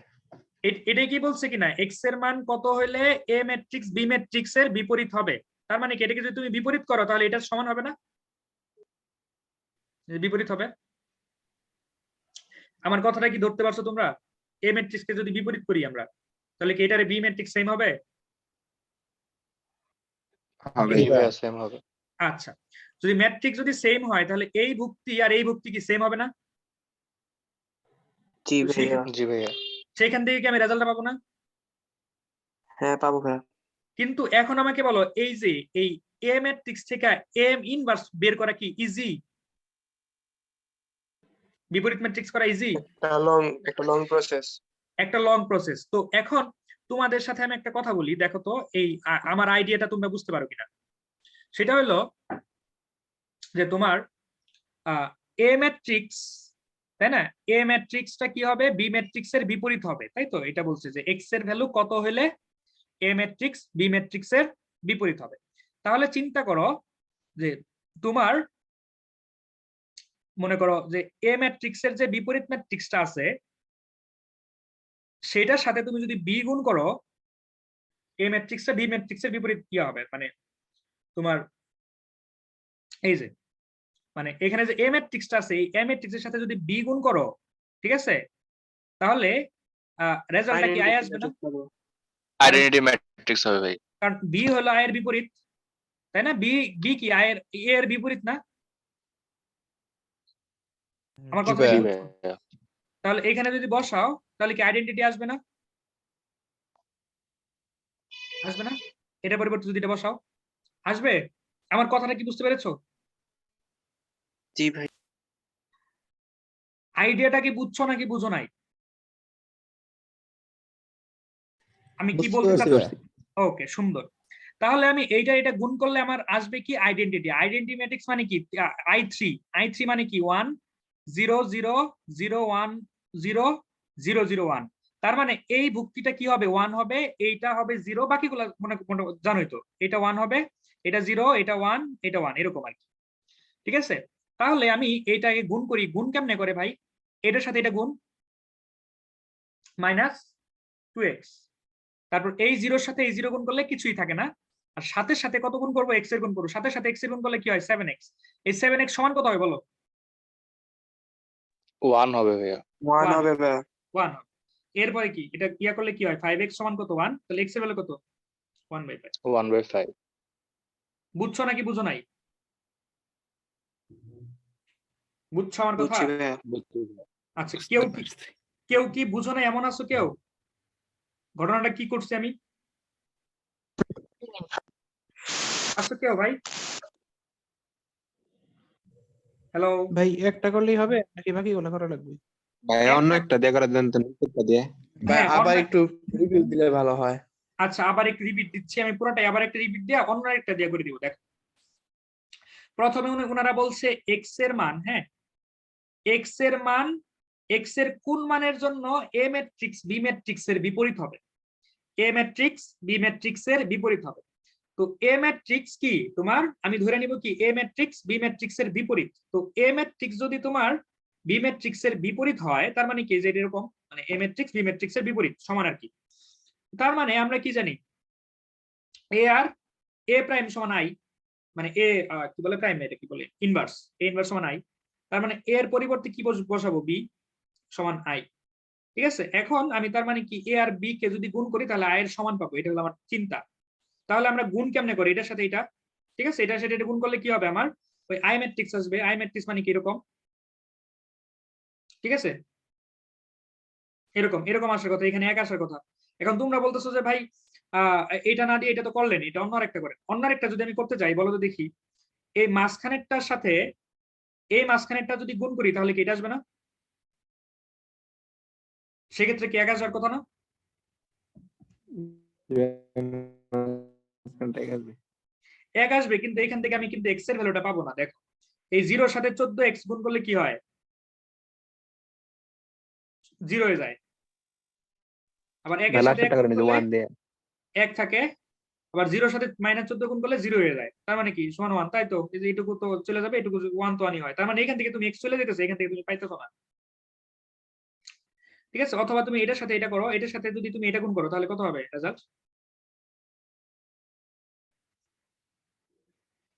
এটাই কি বলছে কিনা এক্স এর মান কত হলে এ ম্যাট্রিক্স বি ম্যাট্রিক্স এর বিপরীত হবে? তার মানে কি এটাকে যদি তুমি বিপরীত করো তাহলে এটার সমান হবে না? বিপরীত হবে। আমার কথাটা কি ধরতে পারছো তোমরা? এ ম্যাট্রিক্সকে যদি বিপরীত করি আমরা, তাহলে কি এটার বি ম্যাট্রিক্স সেম হবে? হবে। জি ভাইয়া সেম হবে। আচ্ছা, যদি ম্যাট্রিক্স যদি সেম হয় তাহলে এই ভুক্তি আর এই ভুক্তি কি সেম হবে না? জি তো ভাইয়া। জি ভাইয়া। সেইখান থেকে কি আমি রেজাল্টটা পাবো না? হ্যাঁ পাবো ভাইয়া। কিন্তু এখন আমাকে বলো, এই যে এই এ ম্যাট্রিক্স থেকে এম ইনভার্স বের করা কি ইজি? বিপরীত ম্যাট্রিক্স করা ইজি? একটা লং প্রসেস। একটা লং প্রসেস। তো এখন তোমাদের সাথে আমি একটা কথা বলি, দেখো তো এই আমার আইডিয়াটা তোমরা বুঝতে পারো কিনা। সেটা হলো যে তোমার এ ম্যাট্রিক্স, তাই না? এ ম্যাট্রিক্সটা কি হবে? বি ম্যাট্রিক্সের বিপরীত হবে, তাই তো? এটা বলছে যে এক্স এর ভ্যালু কত হলে এ ম্যাট্রিক্স বি ম্যাট্রিক্সের বিপরীত হবে। তাহলে চিন্তা করো যে তোমার মনে করো যে এ ম্যাট্রিক্সের যে বিপরীত ম্যাট্রিক্সটা আছে সেটার সাথে তুমি যদি বি গুণ করো, এ ম্যাট্রিক্সটা বি ম্যাট্রিক্সের বিপরীত কি হবে? মানে তোমার এই যে মানে এখানে যে এ ম্যাট্রিক্সটা আছে, এই এ ম্যাট্রিক্সের সাথে যদি বি গুণ করো, ঠিক আছে, তাহলে রেজাল্টটা কি আয় আসবে না? আইডেন্টিটি ম্যাট্রিক্স হবে ভাই। কারণ বি হলো আয়ের বিপরীত, তাই না? বি বি কি আয়ের এ এর বিপরীত না? আমার জি কথা ভাইয়া। কি জি বুঝছো? ভাইয়া। তাহলে এখানে যদি বসাও তাহলে কি আইডেন্টিটি আসবে না? আসবে না? এটা পরিবর্তে যদি এটা বসাও আসবে? আমার কথাটা কি বুঝতে পেরেছো? জি ভাই। আইডিয়াটা কি বুঝছো নাকি বুঝো নাই? আমি কি বুঝতে বলতে পারছি চাচ্ছি? ভাই। ওকে, সুন্দর। তাহলে আমি এটা গুণ করলে আমার আসবে কি আইডেন্টিটি। আইডেন্টিটি ম্যাট্রিক্স মানে কি? i3 মানে কি 1 0 0 0 1 0 0 0 1। তার মানে এই ভুক্তিটা কি হবে? 1 হবে, এইটা হবে 0, বাকিগুলো মনে জানোই তো। এটা 1 হবে, এটা 0, এটা 1, এটা 1, এরকম আর কি, ঠিক আছে? তাহলে আমি এইটাকে গুণ করি। গুণ কেমনে করে ভাই? এটার সাথে এটা গুণ, -2x। তারপর এই জিরোর সাথে এই জিরো গুণ করলে কিছুই থাকে না। আর সাথে সাথে কত গুণ করবো? এক্স এর গুণ করবো। সাথে সাথে এক্স এর গুণ করলে কি হয়? 7x। এই 7x সমান কত হয় বলো? 1 হবে ভাইয়া। 1 হবে ভাইয়া। 1 হবে। এরপরে কি এটা ইয়া করলে কি হয়? 5x সমান কত? 1। তাহলে x এর ভ্যালু কত? 1/5। 1/5। বুঝছো নাকি বুঝো নাই? বুঝছো আমার কথা? বুঝছি ভাইয়া। আচ্ছা, কেউ কি বুঝো না এমন আছো কেউ? ঘটনাটা কি করছি আমি? আসো কেউ ভাই? হ্যালো ভাই একটা করলেই হবে নাকি বাকিগুলো করা লাগবে? ভাই অন্য একটা দিয়ে করে দেন তো, নিচেরটা দিয়ে। ভাই হ্যাঁ, আবার অন্য- একটু রিভিউ দিলে ভালো হয়। আচ্ছা, আবার একটু রিপিট দিচ্ছি আমি, পুরোটাই আবার একটা রিপিট দিয়ে অন্য একটা দিয়ে করে দিব। দেখো, প্রথমে ওনারা বলছে এক্স এর মান, হ্যাঁ, এক্স এর মান, এক্স এর কোন মানের জন্য এ ম্যাট্রিক্স বি ম্যাট্রিক্স এর বিপরীত হবে, এ ম্যাট্রিক্স বি ম্যাট্রিক্স এর বিপরীত হবে। তো এ ম্যাট্রিক্স কি তোমার, আমি ধরে নিব কি এ ম্যাট্রিক্স বি ম্যাট্রিক্স এর বিপরীত। তো এ ম্যাট্রিক্স যদি তোমার বি ম্যাট্রিক্স এর বিপরীত হয়, তার মানে কি যে এরকম, মানে এ ম্যাট্রিক্স বি ম্যাট্রিক্স এর বিপরীত সমান আর কি। তার মানে আমরা কি জানি, এ আর এ প্রাইম সমান আই, মানে এ কি বলে প্রাইম, এটা কি বলে ইনভার্স, এ ইনভার্স সমান আই। তার মানে এ এর পরিবর্তে কি বসাবো, বি সমান আই। ঠিক আছে, এখন আমি তার মানে কি এ আর বি কে যদি গুণ করি তাহলে আই এর সমান পাবো, এটা হলো আমার চিন্তা। তাহলে আমরা গুণ কেমনে করি, এটার সাথে এটা, ঠিক আছে, এটার সাথে এটা গুণ করলে কি হবে, আমার ওই আই ম্যাট্রিক্স আসবে। আই ম্যাট্রিক্স মানে কি এরকম, ঠিক আছে, এরকম এরকম আসার কথা, এখানে এক আসার কথা। এখন তোমরা বলতেছো যে ভাই এটা না দিয়ে এটা তো করলেন, এটা অন্য আরেকটা করেন। অন্য আরেকটা যদি আমি করতে চাই বলো তো দেখি, এই মাঝখানেরটার সাথে এই মাঝখানেরটা যদি গুণ করি তাহলে কি এটা আসবে না? সেক্ষেত্রে কি এক আসার কথা না? এক আসবে, কিন্তু এখান থেকে আমি কিন্তু এক্স এর ভ্যালুটা পাবো না। দেখো, এই 0 সাথে 14 এক্স গুণ করলে কি হয়, 0 হয়ে যায়। আবার একের সাথে এক গুণ করলে 1 দিয়ে 1 থাকে, আবার 0 সাথে -14 গুণ করলে 0 হয়ে যায়। তার মানে কি সমান 1, তাই তো? এই যে এইটুকু তো চলে যাবে, এটুকু 1 তো 1 হয়। তার মানে এখান থেকে তুমি এক্স চলে যেতেছে, এখান থেকে তুমি পাইতেছো না। ঠিক আছে, অথবা তুমি এটার সাথে এটা করো, এটার সাথে যদি তুমি এটা গুণ করো তাহলে কত হবে রেজাল্ট,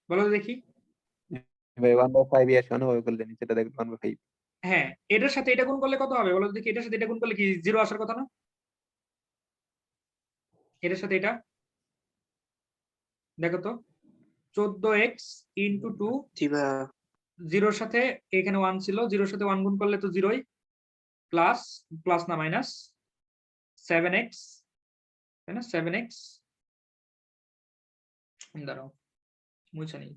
বলো তো দেখি। ভাই 1/5 আসে অনুভব করলে নিচেটা দেখবেন 1/5। হ্যাঁ, এটার সাথে এটা গুণ করলে কত হবে বলো তো দেখি, এটার সাথে এটা গুণ করলে কি 0 আসার কথা না? এটার সাথে এটা দেখো তো, 14x ইন্টু 2, জি ভাইয়া। 0-র সাথে এখানে 1 ছিল, 0-র সাথে 1 গুণ করলে তো 0ই, প্লাস প্লাস না মাইনাস 7x, তাই না? 7x, দাঁড়াও মুছে নেই,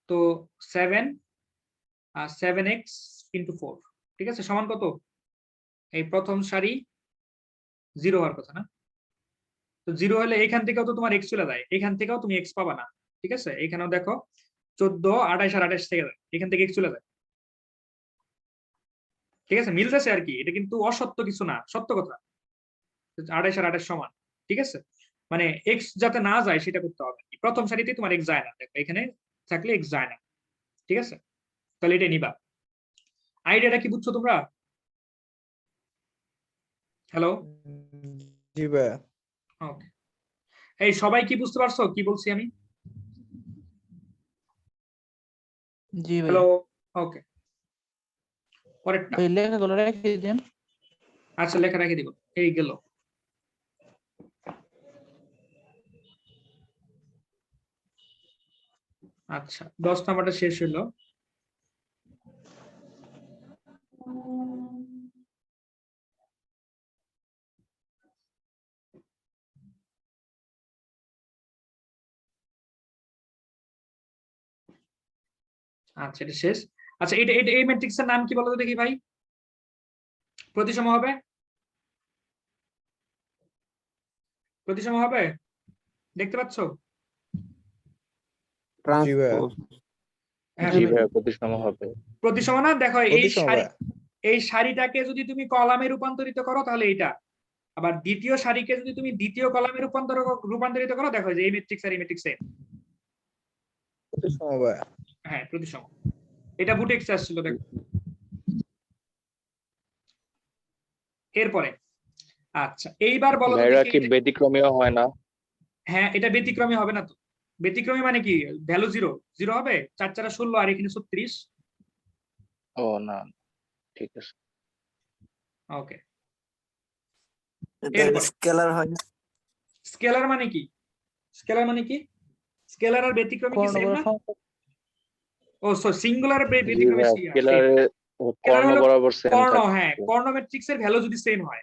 তো 7 আর 7x ইন্টু 4, ঠিক আছে, সমান কত? এই প্রথম সারি 0 হওয়ার কথা না? তো 0 হলে এখান থেকেও তো তোমার x চলে যায়, এখান থেকেও তুমি x পাবা না। ঠিক আছে, এখানেও দেখো 14, 28 আর 28 থেকে যায়, এখান থেকে x চলে যায়। ঠিক আছে, মিলতেছে আর কি, এটা কিন্তু অসত্য কিছু না, সত্য কথা। 28 আর 28 সমান, ঠিক আছে, মানে এক্স যাতে না যায় সেটা করতে হবে। প্রথম সারিতে তোমার এক্স যায় না, দেখো এখানে থাকলে এক্স যায় না। ঠিক আছে, তাহলে এটা নিবা। আইডিয়াটা কি বুঝছো তোমরা? হ্যালো, জি ভাই। ওকে, এই সবাই কি বুঝতে পারছো কি বলছি আমি? জি ভাই। হ্যালো, ওকে, পরেরটা। ভাই লেখাগুলো রেখে দেন। আচ্ছা, লেখা রেখে দিব, এই গেল। আচ্ছা, 10 নাম্বারটা শেষ হলো। আচ্ছা, এটা শেষ। আচ্ছা, এটা এটা এই ম্যাট্রিক্সের নাম কি বলো তো দেখি ভাই? প্রতিসম হবে, প্রতিসম হবে, দেখতে পাচ্ছ? জি ভাই। ট্রান্সপোজ। হ্যাঁ, জি ভাইয়া, প্রতিসম হবে। প্রতিসম না? দেখো এই প্রতিসম সারি, ভাই। এই সারিটাকে যদি তুমি কলামে রূপান্তরিত করো তাহলে এটা, আবার দ্বিতীয় সারিকে যদি তুমি দ্বিতীয় কলামে রূপান্তরিত করো, দেখো যে এই ম্যাট্রিক্স আর এই ম্যাট্রিক্স সেম। প্রতিসম ভাই। হ্যাঁ, প্রতিসম। এটা বুটেক্সে আসছিল, দেখো। এরপরে আচ্ছা, এইবার বলো তো ভাইরা দেখি কি ব্যতিক্রমীয় হয় না? হ্যাঁ, এটা ব্যতিক্রমী হবে না তো। ব্যতিক্রমী মানে কি, ভ্যালু 0 0 হবে, 4 4 16 আর এখানে 36। ও না, ঠিক আছে। ওকে, এটা এরপরে স্কেলার হয় না? স্কেলার মানে কি, স্কেলার মানে কি, স্কেলার আর ব্যতিক্রমী কি সেম কর্ণগুলো না? সংখ্যা। ও সিঙ্গুলার জি ব্যতিক্রমী ভাইয়া, সেম। স্কেলারে স্কেলার কর্ণ হলো বরাবর সেম কর্ণ, থাকে। হ্যাঁ, কর্ণ ম্যাট্রিক্সের ভ্যালু যদি সেম হয়,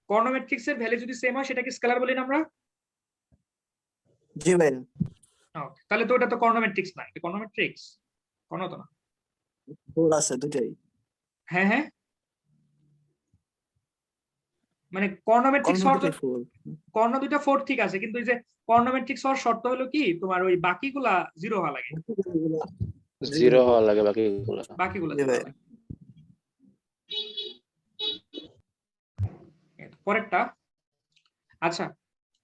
কর্ণ ম্যাট্রিক্সের ভ্যালু যদি সেম হয় সেটাকে স্কেলার বলি না আমরা? জি ভাই Okay, তাহলে তো ওটা তো কর্নোমেট্রিক্স না, এটা কর্নোমেট্রিক্স কর্ণ তো না। ফোর আছে দুটাই হ্যাঁ হ্যাঁ, মানে কর্নোমেট্রিক্স হওয়ার জন্য ফোর কর্ণ দুইটা 4 ঠিক আছে, কিন্তু এই যে কর্নোমেট্রিক্স হওয়ার শর্ত হলো কি তোমার ওই বাকিগুলা 0 হওয়া লাগে, 0 হওয়া লাগে বাকিগুলো। বাকিগুলা জি 0 ভাই। হওয়া লাগে। পরেরটা, আচ্ছা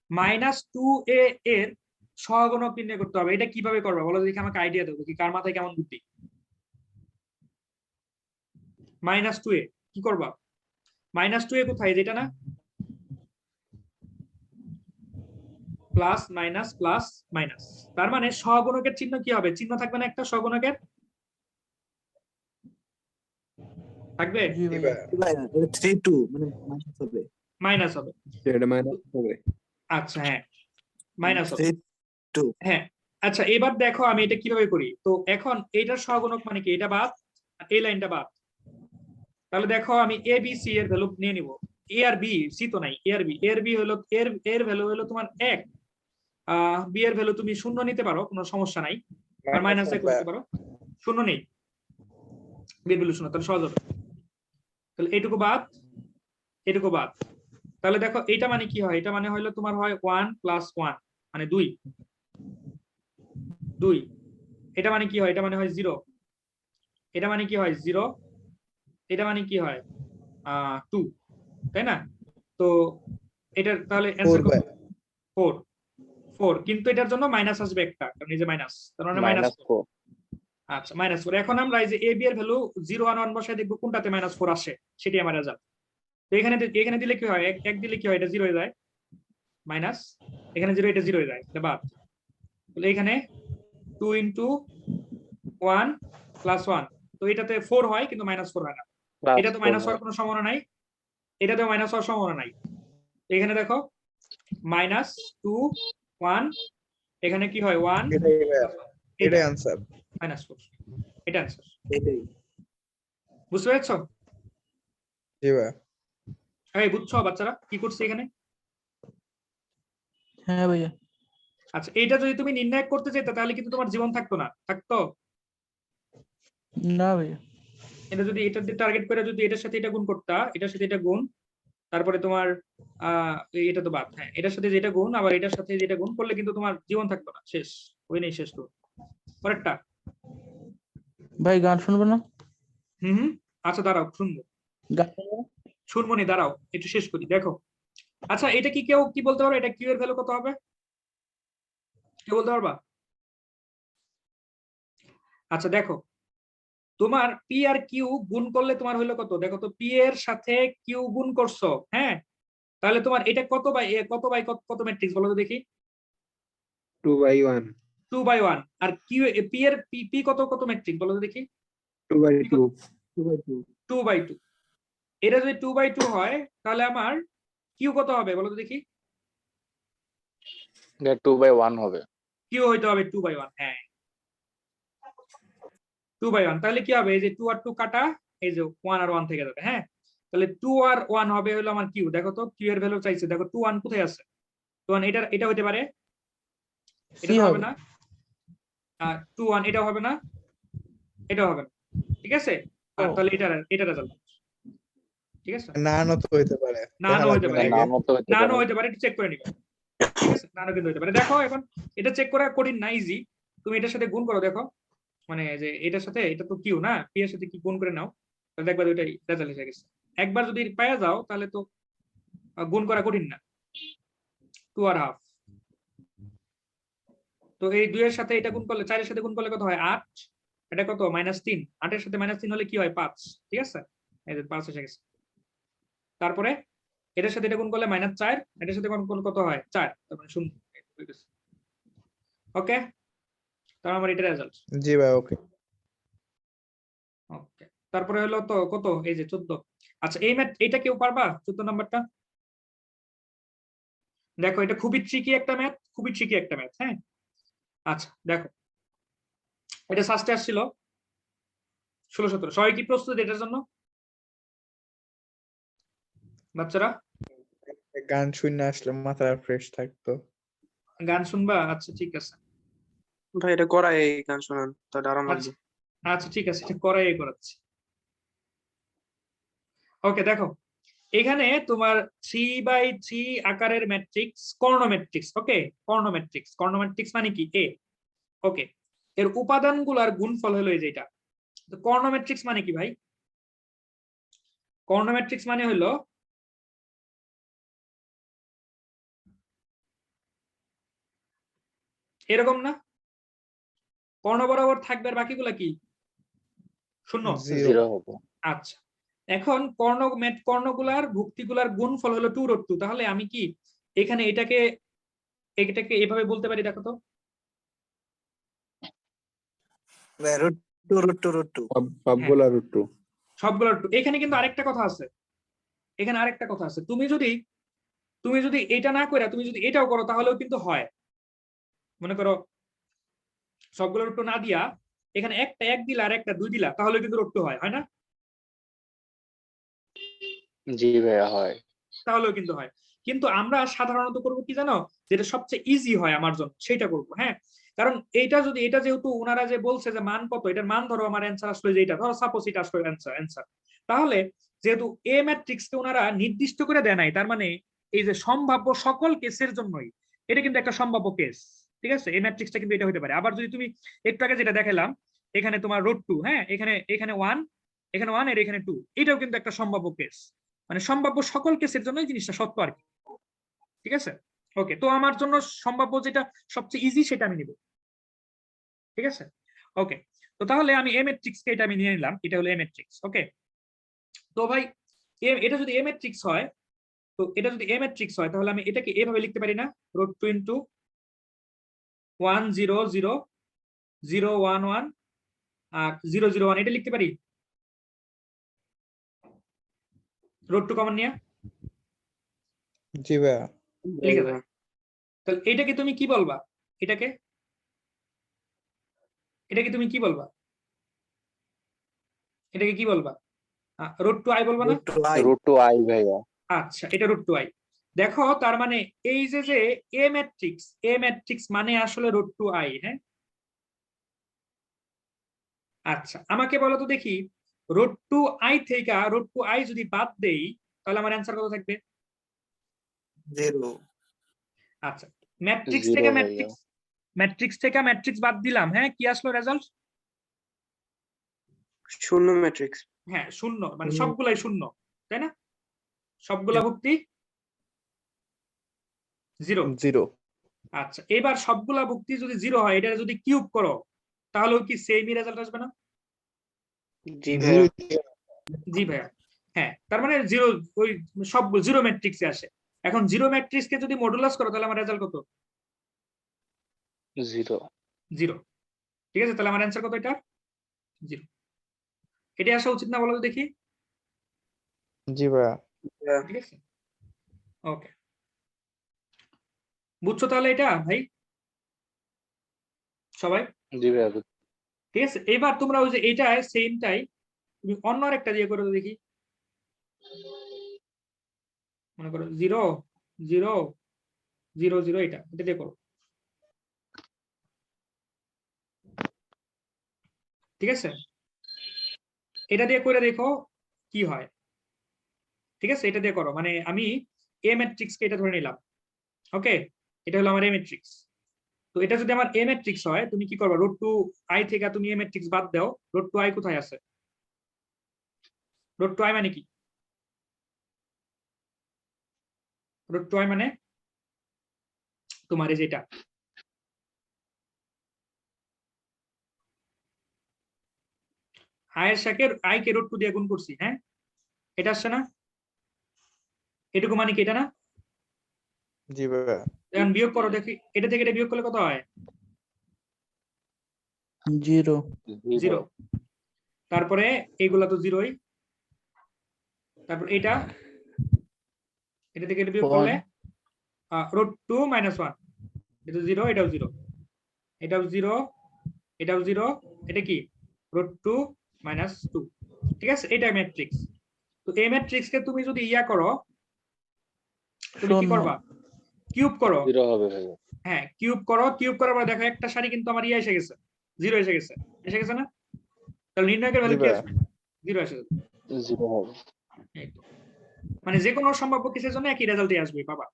-2a এর সহগুণক নির্ণয় করতে হবে, এটা কিভাবে করবে বলো দেখি, আমাকে আইডিয়া দেবো কি, কার মাথায় কেমন বুদ্ধি। -2a কি করবা, -2a কোথায়, যেটা না, প্লাস মাইনাস প্লাস মাইনাস, তার মানে সহগুণকের চিহ্ন কি হবে, চিহ্ন থাকবে না একটা সহগুণকের, থাকবে জি জি ভাই ভাই। ভাই 3 2 মানে মাইনাস হবে মাইনাস হবে। এটা মাইনাস হবে। আচ্ছা হ্যাঁ মাইনাস হবে 3 2 হ্যাঁ। আচ্ছা এবার দেখো আমি এটা কিভাবে করি, তো এখন এটার সহগুণক মানে কি, এটা বাদ আর এই লাইনটা বাদ, তাহলে দেখো আমি এ বি সি এর ভ্যালু নিয়ে নিব, এ আর বি, সি তো নাই, এ আর বি, এর বি হলো এর ভ্যালু হলো তোমার 1, বি এর ভ্যালু তুমি 0 নিতে পারো, কোনো সমস্যা নাই, আর মাইনাস 1 করতে পারো, 0 নেই, বি এর ভ্যালু 0, তাহলে সহজ হবে। তাহলে এইটুকু বাদ, এটুকু বাদ, তাহলে দেখো এটা মানে কি হয়, এটা মানে হলো তোমার হয় 1 + 1 মানে 2, এটা মানে কি হয়, এটা মানে হয় 0, এটা মানে কি হয় 0, এটা মানে কি হয় 2, তাই না? তো এটা তাহলে অ্যানসার কত, 4, কিন্তু এটার জন্য মাইনাস আসবে একটা, কারণ এই যে মাইনাস, তার মানে -4 -4। আচ্ছা -4, এখন আমরা এই যে এ বি এর ভ্যালু 0 আর 1 বসায় দেখবো কোনটাতে -4 আসে, সেটাই আমার রেজাল্ট। তো এখানে দিলে কি হয়, এক দিলে কি হয়, এটা 0 হয়ে যায়, মাইনাস, এখানে 0, এটা 0 হয়ে যায়, এটা বাদ, তাহলে এখানে 2 × 1 + 1, তো এটাতে 4 হয় কিন্তু -4 হয় না, এটা তো মাইনাস হওয়ার কোনো সম্ভাবনা নাই, এটাতেও মাইনাস হওয়ার সম্ভাবনা নাই, এখানে দেখো -2 1, এখানে কি হয় 1 এটাই ভাই, এটা এটাই আনসার। -4, এটা आंसर, এটাই বুঝতে পেরেছো? জি ভাই। এই বুঝছো বাচ্চারা কি করছে এখানে? হ্যাঁ ভাইয়া আচ্ছা এইটা যদি তুমি নির্ণয় করতে যেতে তাহলে কিন্তু তোমার জীবন থাকতো না, থাকতো? না ভাইয়া এটা যদি এটা দিয়ে টার্গেট করে যদি এটার সাথে এটা গুণ করতা, এটার সাথে এটা গুণ, তারপরে তোমার এটা তো বাদ, হ্যাঁ এটার সাথে যেটা গুণ আবার এটার সাথে যেটা গুণ করলে কিন্তু তোমার জীবন থাকতো না, শেষ, ওই নেই, শেষ তো। পরেরটা, ভাই গান শুনবো না, হুম, আচ্ছা দাঁড়াও শুনবো, গান শুনবো না? শুনবো নি, দাঁড়াও একটু শেষ করি, দেখো। আচ্ছা এটা কি কেউ কি বলতে পারো, এটা কিউ এর ভ্যালু কত হবে, কেউ বলতে পারবা? আচ্ছা দেখো, তোমার পি আর কিউ গুণ করলে তোমার হলো কত, দেখো তো পি এর সাথে কিউ গুণ করছো, হ্যাঁ, তাহলে তোমার এটা কত বাই কত ম্যাট্রিক্স বলো তো দেখি, 2/1 2/1, আর কিউ পি এর পি কত ম্যাট্রিক্স বলো তো দেখি, 2/2 2/2 2/2, এটা যদি 2/2 হয় তাহলে আমার কিউ কত হবে বলো তো দেখি, 2/1 হবে। কিউ হইতে হবে 2/1, হ্যাঁ 2/1, তাহলে কি হবে, এই যে 2 আর 2 কাটা, এই যে 1 আর 1 থেকে যাবে, হ্যাঁ, তাহলে 2 আর 1 হবে হলো আমার কিউ, দেখো তো কিউ এর ভ্যালু চাইছে, দেখো 2 1 কোথায় আছে, 2 1 এটা হতে পারে, এটা সি তো হবে হবে না, 2 1 এটা হবে না, এটা হবে না, ঠিক আছে, তাহলে এটা রেজাল্ট, ঠিক আছে, নানো তো হইতে পারে, নানো দেখা হইতে লাগবে পারে, আগে। নামও তো হতে নানো পারে। হইতে পারে, একটু চেক করে নিবে, ঠিক আছে, নানো কিন্তু হইতে পারে। দেখো এখন এটা চেক করা কঠিন না, ইজি, তুমি এটার সাথে গুণ করো, দেখো মানে যে এটার সাথে এটা তো কিউ না, পি এর সাথে কি গুণ করে নাও, তাহলে দেখবা ওইটাই রেজাল্ট এসে গেছে, একবার যদি পাওয়া যাও তাহলে তো গুণ করা কঠিন না, 2.5, তো এই 2 এর সাথে এটা গুণ করলে, 4 এর সাথে গুণ করলে কত হয় 8, এটা কত -3, 8 এর সাথে -3 হলে কি হয় 5, ঠিক আছে, এই যে 5 এসে গেছে, তারপরে এটার সাথে এটা গুণ করলে -4, এটার সাথে গুণ করলে কত হয় 4, তার মানে 0, ওকে, তাহলে আমার এটা রেজাল্ট, জি ভাই, ওকে। ওকে, তারপরে হলো তো কত, এই যে 14, আচ্ছা এই ম্যাথ এটা কেউ পারবা 14 নাম্বারটা, দেখো এটা খুবই ট্রিকি একটা ম্যাথ, খুবই ট্রিকি একটা ম্যাথ, হ্যাঁ, আচ্ছা দেখো এটা ফার্স্টে আসছিল 16 17, সবাই কি প্রস্তুত এটার জন্য বাচ্চারা? গান শুনে আসলে মাথা ফ্রেশ থাকতো। গান শুনবা? আচ্ছা ঠিক আছে। ভাই এটা করাই গান শোনান, তাহলে আরাম লাগবে। আচ্ছা ঠিক আছে, এটা করাই করাচ্ছি। ওকে দেখো, এখানে তোমার 3/3 আকারের ম্যাট্রিক্স, কর্ণ ম্যাট্রিক্স। ওকে, কর্ণ ম্যাট্রিক্স, কর্ণ ম্যাট্রিক্স মানে কি? এ। ওকে, এর উপাদানগুলোর গুণফল হলো এই যেটা। তো কর্ণ ম্যাট্রিক্স মানে কি ভাই? কর্ণ ম্যাট্রিক্স মানে হলো এরকম না, কর্ণ বরাবর থাকবে আর বাকিগুলা কি শূন্য? জিরো। 0 হবে। আচ্ছা, এখন কর্ণগুলার ভুক্তিগুলার গুণফল হলো 2√2। তাহলে আমি কি এখানে এটাকে এভাবে বলতে পারি? দেখো তো, root two root two root two. সবগুলা রুট টু। সবগুলো 2। এখানে কিন্তু আরেকটা কথা আছে, এখানে আরেকটা কথা আছে। তুমি যদি এটা না করে তুমি যদি এটাও করো তাহলেও কিন্তু হয়। মনে করো সবগুলো রুট না দিয়া এখানে একটা 1 দিলা আর একটা 2 দিলা, তাহলে কিন্তু রুট হয়, হয় না? জি ভাইয়া হয়। তাহলেও কিন্তু হয়। কিন্তু আমরা সাধারণত করব কি জানো, যেটা সবচেয়ে ইজি হয় আমার জন্য সেটা করব। হ্যাঁ, কারণ এটা যেহেতু ওনারা যে বলছে যে মান কত, এটার মান ধরো আমার অ্যান্সার আসলে যেটা, ধরো সাপোজ এটা আসলে অ্যান্সার, তাহলে যেহেতু এ ম্যাট্রিক্সকে ওনারা নির্দিষ্ট করে দেয় নাই, তার মানে এই যে সম্ভাব্য সকল কেসের জন্যই এটা কিন্তু একটা সম্ভাব্য কেস। ঠিক আছে, এই ম্যাট্রিক্সটা কিন্তু এটা হতে পারে। আবার যদি তুমি একটু আগে যেটা দেখালাম, এখানে তোমার √2, হ্যাঁ, এখানে 1, এখানে 1 এর এখানে 2, এটাও কিন্তু একটা সম্ভাব্য কেস। মানে সম্ভাব্য সকল কেসের জন্য এই জিনিসটা সত্য আর কি। ঠিক আছে, ওকে। তো আমার জন্য সম্ভাব্য যেটা সবচেয়ে ইজি সেটা আমি নিব। ঠিক আছে, ওকে। তো তাহলে আমি এ ম্যাট্রিক্স কে এটা আমি নিয়ে নিলাম, এটা হলো এ ম্যাট্রিক্স। ওকে, তো ভাই এটা যদি এ ম্যাট্রিক্স হয়, তো এটা যদি এ ম্যাট্রিক্স হয় তাহলে আমি এটাকে এভাবে লিখতে পারি না? √2 * 1 0 0 0 1 1 আর 0 0 1 এটা লিখতে পারি √2 কমন নিয়ে? জি ভাইয়া। লিখে দাও। তাহলে এটাকে তুমি কি বলবা? এটাকে তুমি কি বলবা? এটাকে কি বলবা? √2i বলবা না? রুট টু আই ভাইয়া। আচ্ছা, এটা √2i। দেখো, তার মানে এই যে এ ম্যাট্রিক্স মানে আসলে √2i। হ্যাঁ, আচ্ছা, আমাকে বলো তো দেখি, √2i থেকে √2i যদি বাদ দেই তাহলে আমার অ্যান্সার কত থাকবে? জিরো। আচ্ছা, ম্যাট্রিক্স 0 থেকে ভাইয়া। ম্যাট্রিক্স বাদ দিলাম, হ্যাঁ, কি আসলো রেজাল্ট? শূন্য ম্যাট্রিক্স। হ্যাঁ, শূন্য, মানে সবগুলাই শূন্য, তাই না? সবগুলা ভুক্তি জিরো। জিরো। আচ্ছা, এবার সবগুলা ভুক্তি যদি জিরো হয়, এটা যদি কিউব করো তাহলেও কি সেমই রেজাল্ট আসবে না? জি ভাইয়া। জি ভাইয়া। হ্যাঁ, তার মানে জিরো, ওই সব জিরো ম্যাট্রিক্সে আসে। এখন জিরো ম্যাট্রিক্সকে যদি মডুলাস করো তাহলে আমার রেজাল্ট কত? 0। 0। ঠিক আছে, তাহলে আমার অ্যান্সার কত? এটা 0। এটা আসা উচিত না, বলো তো দেখি? জি ভাইয়া। ঠিক আছে, ওকে। বুঝছো তাহলে এটা ভাই সবাই? জি ভাইয়া। ঠিক আছে, এবার তোমরা ওই যে এটাই সেমটাই তুমি অন্য আরেকটা দিয়ে করো তো দেখি। মনে করো 0 0 0 0, এটা দিয়ে করো। ঠিক আছে, এটা দিয়ে করে দেখো কি হয়। ঠিক আছে, এটা দিয়ে করো, মানে আমি এ ম্যাট্রিক্স কে এটা ধরে নিলাম। ওকে, এটা হলো আমার এ ম্যাট্রিক্স। তো এটা যদি আমার এ ম্যাট্রিক্স হয়, তুমি কি করবা? √2i থেকে তুমি এ ম্যাট্রিক্স বাদ দাও, √2i কোথায় আছে? √2i মানে কি? √2i মানে তোমার এই যেটা, আয়ের সাথে i কে √2 দিয়ে গুণ করছি, হ্যাঁ, এটা আসছে না? এটুকু মানে কি এটা না? জি ভাইয়া। এখন বিয়োগ করো দেখি, এটা থেকে এটা বিয়োগ করলে কত হয়? 0 0। তারপরে এইগুলা তো জিরোই। তারপর এটা থেকে এটা বিয়োগ করলে √2 - 1, এটা 0, এটাও 0, এটাও 0, এটাও 0, এটা কি √2 - 2। ঠিক আছে, এটা ম্যাট্রিক্স। তো এই ম্যাট্রিক্স কে তুমি যদি ইয়া করো, তুমি কি শূন্য। করবা? কিউব করো। 0 হবে ভাইয়া। হ্যাঁ কিউব করো, কিউব করার পর দেখো একটা সারি কিন্তু আমার ইয়ে এসে গেছে, 0 এসে গেছে, না? তাহলে নির্ণায়কের ভ্যালু জি কি ভাইয়া। আসবে? 0 এসে যাবে। 0 হবে। এই তো। মানে যে কোনো সম্ভাব্য কেসের জন্য একই রেজাল্টই আসবে বাবা।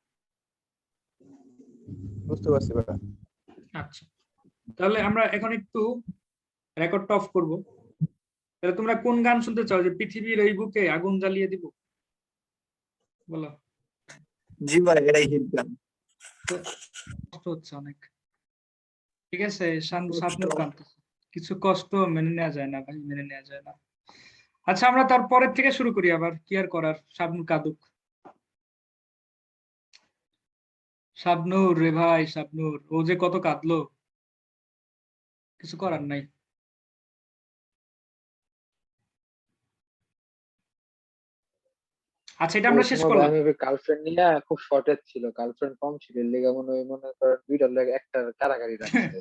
বুঝতে পারছি ভাইয়া। আচ্ছা, তাহলে আমরা এখন একটু রেকর্ডটা অফ করব। তাহলে তোমরা কোন গান শুনতে চাও, যে পৃথিবীর এই বুকে আগুন জ্বালিয়ে দিব? বলো। জি ভাই, এটাই হিট গান। কষ্ট হচ্ছে অনেক, ঠিক আছে? কষ্ট। শাবনূর কাঁদতেছে। কিছু কষ্ট মেনে নেওয়া যায় না ভাই, মেনে নেওয়া যায় না। আচ্ছা, আমরা তারপরের থেকে শুরু করি আবার, কি আর করার, শাবনূর কাঁদুক। শাবনূর রে ভাই, শাবনূর ও যে কত কাঁদলো, কিছু করার নাই। আচ্ছা, এটা আমরা ওই শেষ সময় ভাই করলাম। আমি গার্লফ্রেন্ড নিয়ে খুব শর্টেজ ছিল, গার্লফ্রেন্ড কম ছিল, এর লেগে মনে করেন দুইটার লেগে একটা কারাগারি রাখছে।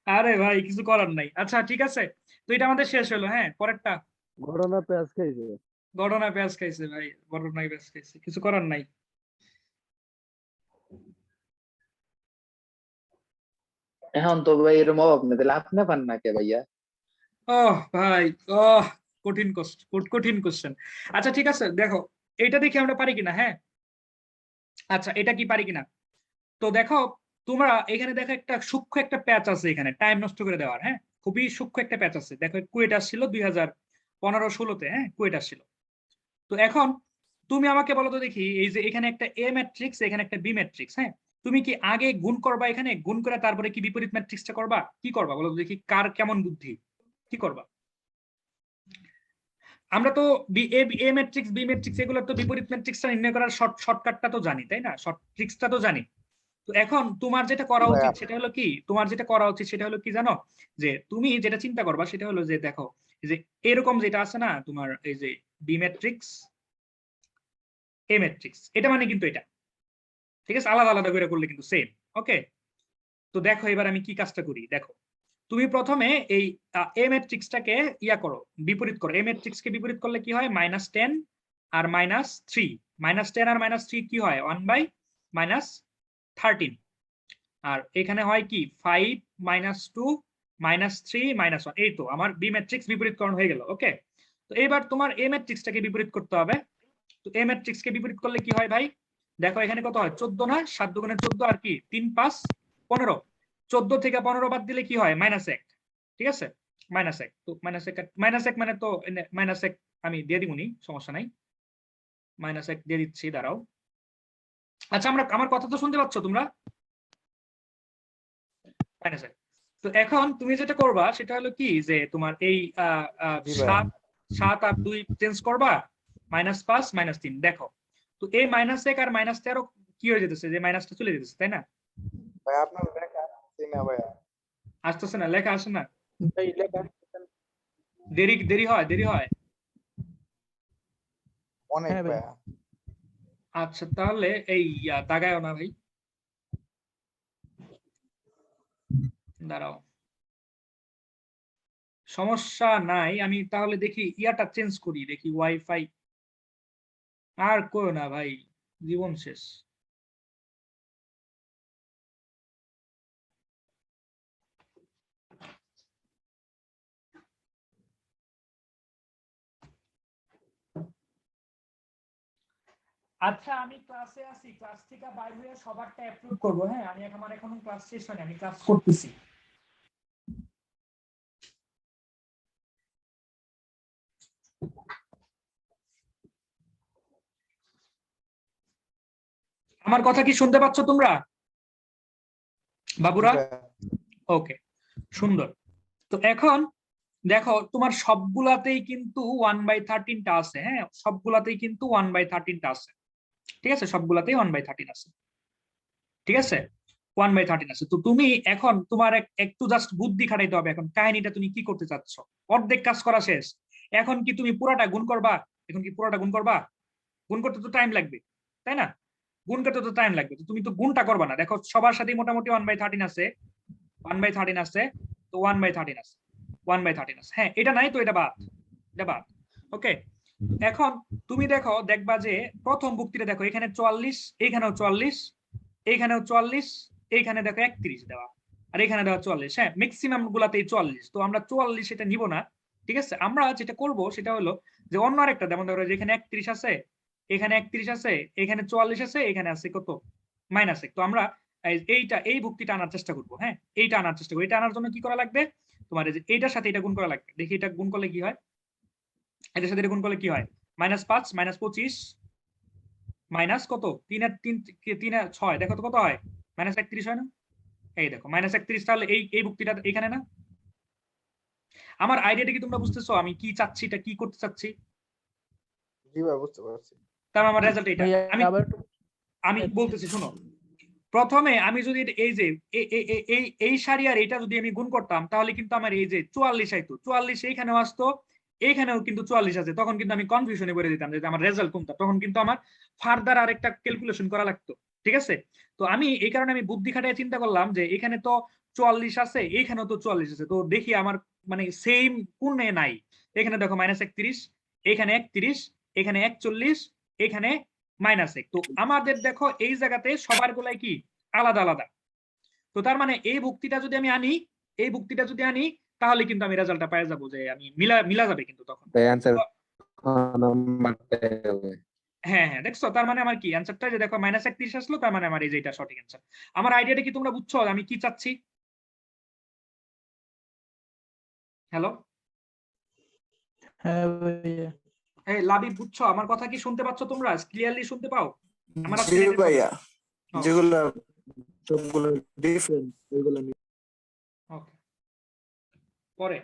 আরে ভাই, কিছু করার নাই। আচ্ছা ঠিক আছে, তো এটা আমাদের শেষ হলো। হ্যাঁ, পরেরটা। ঘটনা পেঁয়াজ খাইছে। ঘটনা পেঁয়াজ খাইছে ভাই, ঘটনায় পেঁয়াজ খাইছে, কিছু করার নাই। এখন তো ভাই এরকম অভাব নেই, তাহলে আপনি পান না কে ভাইয়া? ওহ ভাই, কঠিন কঠিন কোশ্চেন। আচ্ছা ঠিক আছে, দেখো এটা দেখি আমরা পারি কিনা। হ্যাঁ, আচ্ছা এটা কি পারি কিনা। তো দেখো, তোমরা এখানে দেখো একটা সূক্ষ্ম একটা প্যাচ আছে এখানে, টাইম নষ্ট করে দেওয়ার। হ্যাঁ, খুবই সূক্ষ্ম একটা প্যাচ আছে। দেখো কুয়েট আসছিল 2015-16-তে। হ্যাঁ, কুয়েট আসছিল। তো এখন তুমি আমাকে বলো তো দেখি, এই যে এখানে একটা এ ম্যাট্রিক্স, এখানে একটা বি ম্যাট্রিক্স। হ্যাঁ, তুমি কি আগে গুণ করবা, এখানে গুণ করে তারপরে কি বিপরীত ম্যাট্রিক্সটা করবা? কি করবা বলো তো দেখি, কার কেমন বুদ্ধি, কি করবা? আমরা তো এ ম্যাট্রিক্স, বি ম্যাট্রিক্স, এগুলো তো বিপরীত ম্যাট্রিক্সটা নির্ণয় করার শর্টকাটটা তো জানি, তাই না? শর্ট ট্রিক্সটা তো জানি। তো এখন তোমার যেটা করা ভাইয়া। উচিত সেটা হলো কি, তোমার যেটা করা উচিত সেটা হলো কি জানো, যে তুমি যেটা চিন্তা করবা সেটা হলো যে দেখো, যে এরকম যেটা আছে না তোমার, এই যে বি ম্যাট্রিক্স, এ ম্যাট্রিক্স, এটা মানে কিন্তু এটা, ঠিক আছে? আলাদা আলাদা করে করলে কিন্তু সেম। ওকে, তো দেখো এবার আমি কি কাজটা করি। দেখো, তুমি প্রথমে এই এ ম্যাট্রিক্সটাকে ইয়া করো, বিপরীত করো। এ ম্যাট্রিক্সকে বিপরীত করলে কি হয়? -10 আর -3। -10 আর -3 কি হয়? 1/-13। আর এখানে হয় কি 5 -2 -3 -1। এই তো আমার বি ম্যাট্রিক্স বিপরীতকরণ হয়ে গেল। ওকে, তো এবার তোমার এ ম্যাট্রিক্সটাকে বিপরীত করতে হবে। তো এ ম্যাট্রিক্সকে বিপরীত করলে কি হয় ভাই? দেখো এখানে কত হয়? 14 না? 7 দুগুণে 14 আর কি 3 5 15। 14 থেকে 15 বাদ দিলে কি হয়? -1। ঠিক আছে, -1। তো -1 মানে তো -1 আমি দিয়ে দিবনি, সমস্যা নাই। -1 দিয়ে দিচ্ছি, দাঁড়াও। আচ্ছা, আমার কথা তো শুনতে পাচ্ছ তোমরা? -1। তো এখন তুমি যেটা করবা সেটা হলো কি, যে তোমার এই জি ভাইয়া। 7 আর 2 চেঞ্জ করবা, -5 -3। দেখো, তো এই -1 আর -13 কি হয়ে যেতেছে, যে মাইনাসটা চলে যেতেছে, তাই না? ভাই আপনার লেখা আসছে না ভাইয়া। আসতেছে না, লেখা আসে না, ভাই লেখা দেরি হয়। অনেক হ্যাঁ ভাই। ভাইয়া। আচ্ছা, তাহলে এই দাগায়ও না ভাই, দাঁড়াও, সমস্যা নাই। আমি তাহলে দেখি ইয়াটা চেঞ্জ করি, দেখি ওয়াইফাই। আর কইও না ভাই, জীবন শেষ। আচ্ছা, আমি ক্লাসে আছি, ক্লাস থেকে বাইরে হয়ে সবারটা অ্যাপ্রুভ করব। হ্যাঁ, আমি আমার এখনো ক্লাস শেষ হয়নি, আমি ক্লাস করতেছি। আমার কথা কি শুনতে পাচ্ছ তোমরা বাবুরা? জি ভাইয়া। ওকে, সুন্দর। তো এখন দেখো, তোমার সবগুলাতেই কিন্তু 1/13টা আছে। হ্যাঁ, সবগুলাতেই কিন্তু 1/13টা আছে। ঠিক আছে, সবগুলাতেই 1/13 আছে। ঠিক আছে, 1/13 আছে। তো তুমি এখন তোমার একটু জাস্ট বুদ্ধি খাটাইতে হবে। এখন কাহিনীটা তুমি কি করতে চাচ্ছ? অর্ধেক কাজ করা শেষ। এখন কি তুমি পুরাটা গুণ করবা? গুণ করতে তো টাইম লাগবে, তাই না? গুণ করতে তো টাইম লাগবে, তো তুমি তো গুণটা করবা না। দেখো সবার সাথে মোটামুটি 1/13 আছে, 1/13 আছে, তো 1/13 আছে, 1/13 আছে। হ্যাঁ, এটা নাই তো এটা বাদ, ওকে। এখন তুমি দেখবা যে প্রথম বুক্তিটা দেখো, এখানে 44, এইখানেও 44, এইখানেও 44, এইখানে দেখো 31 দেওয়া, আর এখানে দেওয়া 44। হ্যাঁ, ম্যাক্সিমাম গুলাতেই 44, তো আমরা 44 এটা নিব না। ঠিক আছে, আমরা যেটা করব সেটা হলো যে অন্য আরেকটা, যেমন ধরো যেখানে 31 আছে, এখানে 31 আছে, এখানে 44 আছে, এখানে আছে কত -1। তো আমরা এই ভুক্তিটা আনার চেষ্টা করবো। হ্যাঁ, এইটা আনার চেষ্টা করবো। এটা আনার জন্য কি করা লাগবে তোমার, এই যে এইটার সাথে এটা গুণ করা লাগবে। দেখি এটা গুণ করলে কি হয়, এটার সাথে এটা গুণ করলে কি হয়, -5 -25 মাইনাস কত 3 আর 3 3 আর 6, দেখো তো কত হয়, -31 হয় না? এই দেখো -31, তাহলে এই ভুক্তিটা এখানে না। আমার আইডিয়াটা কি তোমরা বুঝতেছো আমি কি চাচ্ছি, এটা কি করতে চাচ্ছি? জি ভাই বুঝতে পারছি। তার আমার রেজাল্ট এটা। ভাইয়া আমি আবার আমি বলতেছি শোনো, প্রথমে আমি যদি এই যে এই সারি আর এটা যদি আমি গুণ করতাম, তাহলে কিন্তু আমার এই যে 44 আইতো, 44 এইখানেও আসতো, এইখানেও কিন্তু 44 আছে, তখন কিন্তু আমি কনফিউশনে পড়ে যেতাম যে আমার রেজাল্ট কোনটা, তখন কিন্তু আমার ফার্দার আরেকটা ক্যালকুলেশন করা লাগতো। ঠিক আছে, তো আমি এই কারণে আমি বুদ্ধি খাটায় চিন্তা করলাম যে এখানে তো 44 আছে, এইখানেও তো 44 আছে, তো দেখি আমার মানে সেম কোণে নাই। এখানে দেখো -31, এখানে 31, এখানে 41, এখানে -1। তো আমাদের দেখো এই জায়গাতে সবার গুলাই কি আলাদা আলাদা। তো তার মানে এই ভুক্তিটা যদি আমি আনি, এই ভুক্তিটা যদি আনি, তাহলে কিন্তু আমি রেজাল্টটা পেয়ে যাবো, যে আমি মিলা যাবে কিন্তু তখন। তাই অ্যান্সার নাম্বারটাই হবে। হ্যাঁ হ্যাঁ, দেখছো, তার মানে আমার কি অ্যান্সারটা যে দেখো -31 আসলো, তার মানে আমার এই যে এটা সঠিক অ্যান্সার। আমার আইডিয়াটা কি তোমরা বুঝছো আমি কি চাচ্ছি? হ্যালো, হ্যাঁ ভাইয়া এই লাবিব, বুঝছো আমার কথা কি শুনতে পাচ্ছ তোমরা, ক্লিয়ারলি শুনতে পাও? আমার জি screen এর- ভাইয়া, ও, যেগুলো সবগুলো ডিফারেন্ট ওইগুলো নিয়ে। ওকে, পরে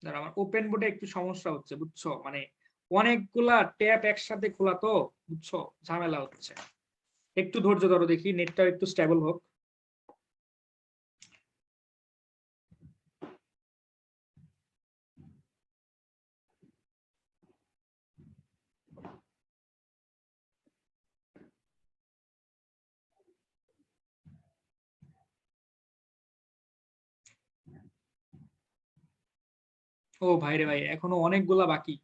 দাঁড়া, আমার ওপেন বোর্ডে একটু সমস্যা হচ্ছে বুঝছো, মানে অনেকগুলা ট্যাব একসাথে খোলা তো বুঝছো, ঝামেলা হচ্ছে। একটু ধৈর্য ধরো, দেখি নেটটা একটু স্টেবল হোক। ও ভাই রে ভাই, এখনো অনেকগুলা বাকি।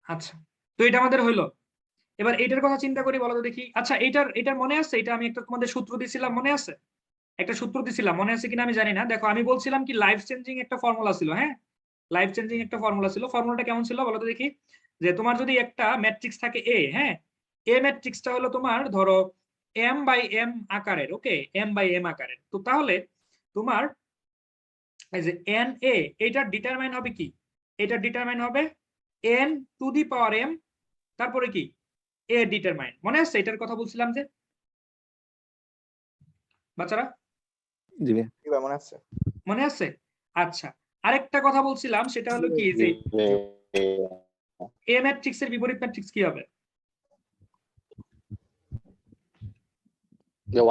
আচ্ছা, তো এটা আমাদের হইলো। এবার এটার কথা চিন্তা করি, বলো তো দেখি। আচ্ছা, এটার মনে আছে, এটা আমি একটা তোমাদের সূত্র দিছিলাম, মনে আছে? একটা সূত্র দিছিলাম, মনে আছে কিনা আমি জানি না। দেখো আমি বলছিলাম কি লাইফ চেঞ্জিং একটা ফর্মুলা ছিল। হ্যাঁ, লাইফ চেঞ্জিং একটা ফর্মুলা ছিল। ফর্মুলাটা কেমন ছিল বলো তো দেখি, যে তোমার যদি একটা ম্যাট্রিক্স থাকে এ, হ্যাঁ, এ ম্যাট্রিক্সটা হলো তোমার ধরো m/m আকারের, ওকে, m/m আকারের, তো তাহলে তোমার এই যে এন এ, এটার ডিটারমাইন হবে কি, এটা ডিটারমাইন হবে n⁻m, তারপরে কি এ ডিটারমাইন। মনে আছে এটার কথা বলছিলাম যে বাচ্চারা, জি ভাই। জি ভাই মনে আছে। মনে আছে? আচ্ছা, আরেকটা কথা বলছিলাম, সেটা হলো কি যে এ ম্যাট্রিক্স এর বিপরীত ম্যাট্রিক্স কি হবে?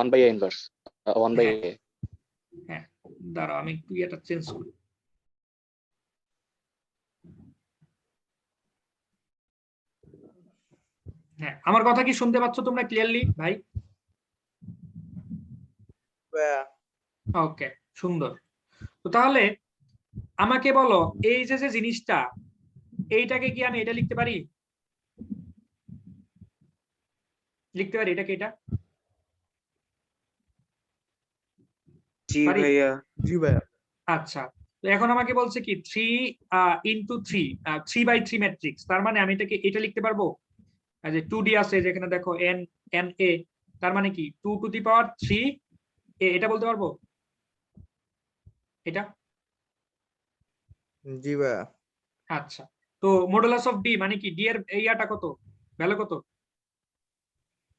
1/a inverse, 1/a। হ্যাঁ, দাঁড়াও আমি একটু এটা চেঞ্জ করি। হ্যাঁ, আমার কথা কি শুনতে পাচ্ছ তোমরা ক্লিয়ারলি ভাই? ভাইয়া ওকে, সুন্দর। তো তাহলে আমাকে বলো, এই যে যে জিনিসটা, এইটাকে কি আমি এটা লিখতে পারি? লিখতে পারি এটাকে, এটা জি পারি? ভাইয়া। জি ভাইয়া। আচ্ছা, তো এখন আমাকে বলছে কি 3 × 3 ম্যাট্রিক্স, তার মানে আমি এটাকে এটা লিখতে পারবো যে 2D আছে, যেখানে দেখো n a, তার মানে কি 2⁻3 a, এটা বলতে পারবো এটা? জি ভাইয়া। আচ্ছা, তো মডুলাস অফ ডি মানে কি, ডি এর ইয়াটা কত, ভ্যালু কত,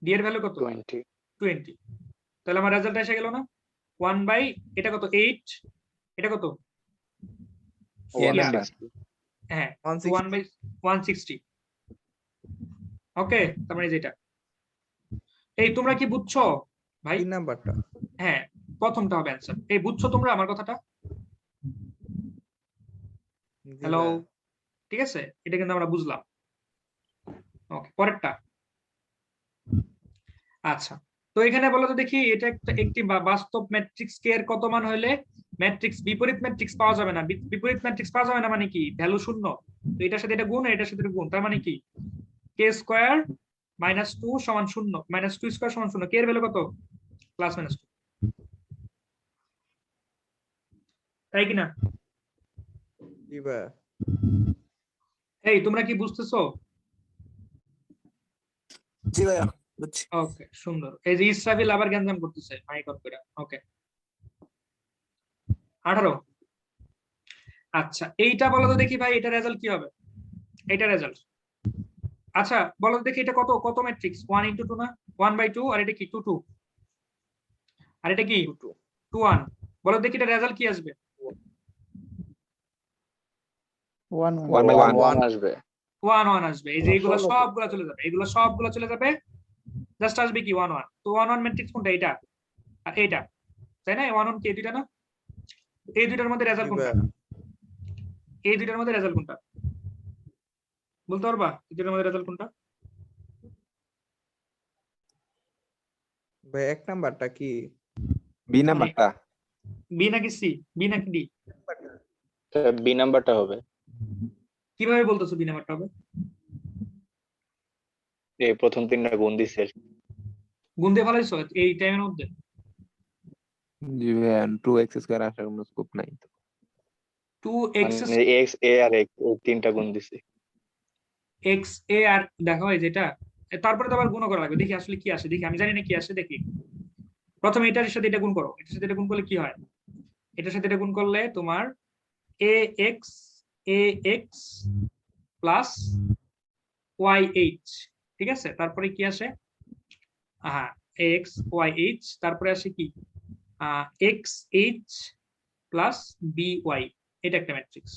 ডি এর ভ্যালু কত? 20। 20। তাহলে আমার রেজাল্ট এসে গেল না, 1/ এটা কত 8, এটা কত, নাম্বার হ্যাঁ 160 1/160। ওকে, তার মানে যেটা, এই তোমরা কি বুঝছো ভাই? 3 নাম্বারটা। হ্যাঁ, প্রথমটা হবে অ্যান্সার। এই বুঝছো তোমরা আমার কথাটা? জি হ্যালো, ভাইয়া। ঠিক আছে, এটা কিন্তু আমরা বুঝলাম। ওকে, পরেরটা। আচ্ছা, তো এখানে বলো তো দেখি, এটা একটি বাস্তব ম্যাট্রিক্স কে এর কত মান হইলে ম্যাট্রিক্স বিপরীত ম্যাট্রিক্স পাওয়া যাবে না। বিপরীত ম্যাট্রিক্স পাওয়া যাবে না মানে কি, ভ্যালু শূন্য। তো এটার সাথে এটা গুণ, এটার সাথে এটা গুণ, তার মানে কি কে স্কোয়ার -2 সমান 0, -2 স্কোয়ার সমান 0, কে এর ভ্যালু কত +-2, তাই কিনা? জি ভাইয়া। এই তোমরা কি বুঝতেছো? জি ভাইয়া বুঝছি। ওকে, সুন্দর। এই যে ইসরাফিল আবার গ্যাঞ্জাম করতেছে মাইক অন করে। ওকে 18। আচ্ছা এইটা বলো তো দেখি ভাই, এটা রেজাল্ট কি হবে? এটা রেজাল্ট, আচ্ছা বলো তো দেখি এটা কত কত ম্যাট্রিক্স? 1 × 2 না, 1/2, আর এটা কি 2 2, আর এটা কি 2 1। বলো দেখি এটা রেজাল্ট কি আসবে? 1 1 by 1 1 আসবে। 1 1 আসবে। এই যে এগুলো সবগুলা চলে যাবে, এগুলো সবগুলা চলে যাবে, জাস্ট আসবে কি 1 1। তো 1 1 ম্যাট্রিক্স কোনটা? এটা আর এটা, তাই না? 1 1 কি এই দুইটা না? এই দুইটার মধ্যে রেজাল্ট জি কোনটা? ভাইয়া। এই দুইটার মধ্যে রেজাল্ট কোনটা বলতে পারবা? এই দুইটার মধ্যে রেজাল্ট কোনটা? ভাই 1 নাম্বারটা কি? বি নাম্বারটা বি নাকি সি, বি নাকি ডি? বি নাম্বারটা হবে। কিভাবে বলতেছো বি নাম্বারটা হবে? এই প্রথম 3টা গুণ দিছে। গুণ দিয়ে ফেলাইছো এই টাইমের মধ্যে? জি ভাইয়া 2x স্কয়ার আসার কোনো স্কোপ নাই তো। 2x মানে এক্স এ আর এক্স এই 3টা গুণ দিছে। x a আর দেখো এই যেটা, তারপরে তো আবার গুণ করা লাগবে। দেখি আসলে কি আসে, দেখি আমি জানি না কি আসে, দেখি। প্রথমে এটার সাথে এটা গুণ করো, এটার সাথে এটা গুণ করলে কি হয়? এটার সাথে এটা গুণ করলে তোমার ax প্লাস y(h), ঠিক আছে? তারপরে কি আসে? হ্যাঁ ax y(h), তারপরে আসে কি xh প্লাস by, এটা একটা ম্যাট্রিক্স।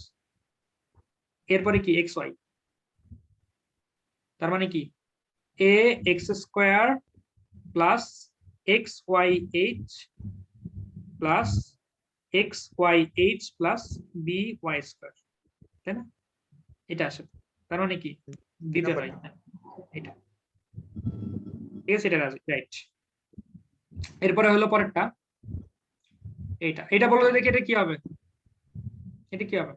এরপরে কি xy, তার মানে কি ax² plus xyh plus xyh plus by², তাই না? এটা আসে, তার মানে কি দ্বিতীয় লাইন এটা, ঠিক আছে? এটা রাইট। এরপরে হলো পরেরটা, এটা এটা বলো তো দেখি এটা কি হবে? এটা কি হবে?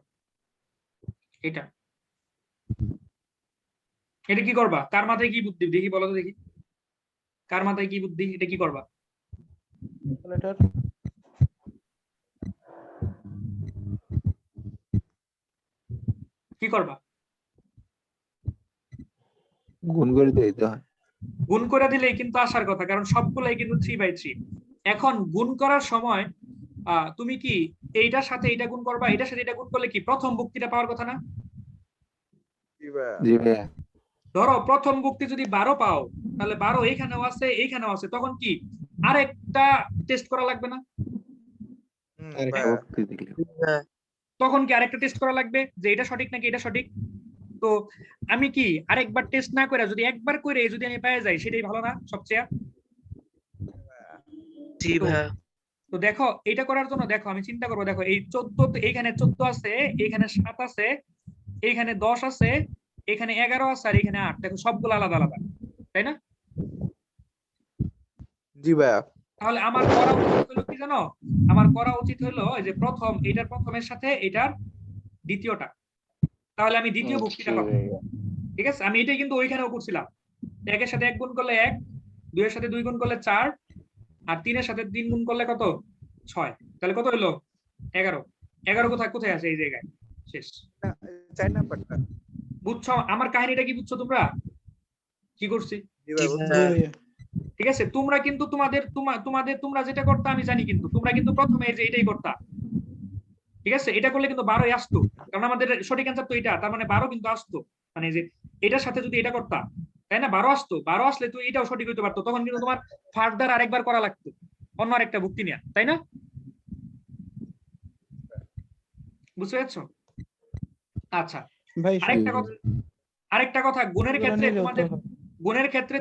এটা এটা কি করবা? কার মাথায় কি বুদ্ধি দেখি বলো তো দেখি, কার মাথায় কি বুদ্ধি? এটা কি করবা? ক্যালকুলেটর। কি করবা? গুণ করে দিতে হয়। গুণ করে দিলেই কিন্তু আসার কথা, কারণ সবগুলাই কিন্তু 3/3। এখন গুণ করার সময় তুমি কি এইটার সাথে এটা গুণ করবা, এটার সাথে এটা গুণ করলে কি প্রথম ভুক্তিটা পাওয়ার কথা না? জি ভাইয়া। জি ভাইয়া ধরো প্রথম ভুক্তি যদি 12 পাও, তাহলে 12 এইখানেও আছে এইখানেও আছে, তখন কি আরেকটা টেস্ট করা লাগবে না? আরেকটা ভাইয়া। বক্তি দিলে তখন কি আরেকটা টেস্ট করা লাগবে যে এটা সঠিক নাকি এটা সঠিক? তো আমি কি আরেকবার টেস্ট না করে যদি একবার করে যদি আমি পেয়ে যাই, সেটাই ভালো না সবচেয়ে? জি ভাইয়া। তো দেখো এটা করার জন্য দেখো আমি চিন্তা করবো, দেখো এই 14, এইখানে 14 আছে, এইখানে 7 আছে, এইখানে 10 আছে, এখানে 11 আছে, আর এখানে 8। দেখো সবগুলো আলাদা আলাদা, তাই না? জি ভাইয়া। তাহলে আমার করা উচিত হলো কি জানো? আমার করা উচিত হলো যে প্রথম এটার প্রথমের সাথে এটার দ্বিতীয়টা, তাহলে আমি দ্বিতীয় ভুক্তিটা পাবো। ঠিক আছে? আমি এটাই কিন্তু ওইখানেও করছিলাম, 1 এর সাথে 1 গুণ করলে 1, 2 এর সাথে 2 গুণ করলে 4, আর 3 এর সাথে 3 গুণ করলে কত 6, তাহলে কত হলো 11। 11 কোথায় কোথায় আছে? এই জায়গায়, শেষ। 4 নাম্বারটা। বুঝছো আমার কাহিনীটা কি? বুঝছো তোমরা কি করছি? জি ভাইয়া। জি বুঝছি। ভাইয়া। ঠিক আছে? তোমরা কিন্তু তোমরা যেটা করতে আমি জানি, কিন্তু তোমরা কিন্তু প্রথমে এই যে এটাই করতা, ঠিক আছে? এটা করলে কিন্তু 12 আসতো, কারণ আমাদের সঠিক অ্যান্সার তো এটা, তার মানে 12 কিন্তু আসতো। মানে যে এটার সাথে যদি এটা করতা, তাই না? 12 আসতো, 12 আসলে তো এটাও সঠিক হইতে পারতো, তখন কিন্তু তোমার ফার্দার আরেকবার করা লাগতো অন্য আরেকটা ভুক্তি নিয়ে, তাই না? বুঝতে পারছো? আচ্ছা ভাই আরেকটা কথা গুণের ক্ষেত্রে নিলেও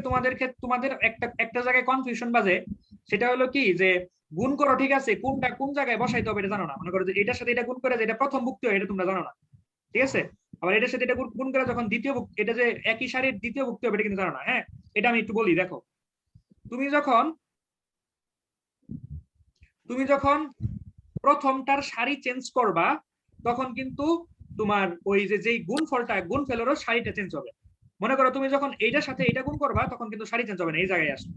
তো তোমাদের তোমাদের একটা জায়গায় কনফিউশন বাজে, সেটা হলো কি যে গুণ করো, ঠিক আছে, কোনটা কোন জায়গায় বসাইতে হবে এটা জানো না। মনে করো যে এটার সাথে এটা গুণ করে যে এটা প্রথম ভুক্তি হয়, এটা তোমরা জানো না, ঠিক আছে? আবার এটার সাথে এটা গুণ করে যখন দ্বিতীয় ভুক্তি, এটা যে একই সারির দ্বিতীয় ভুক্তি হবে, এটা কিন্তু জানো না। হ্যাঁ, এটা আমি একটু বলি। দেখো তুমি যখন প্রথমটার সারি চেঞ্জ করবা তখন কিন্তু তোমার ওই যে যেই গুণফলেরও সারিটা চেঞ্জ হবে। মনে করো তুমি যখন এইটার সাথে এটা গুণ করবা তখন কিন্তু সারি চেঞ্জ হবে না, এই জায়গায় আসবে।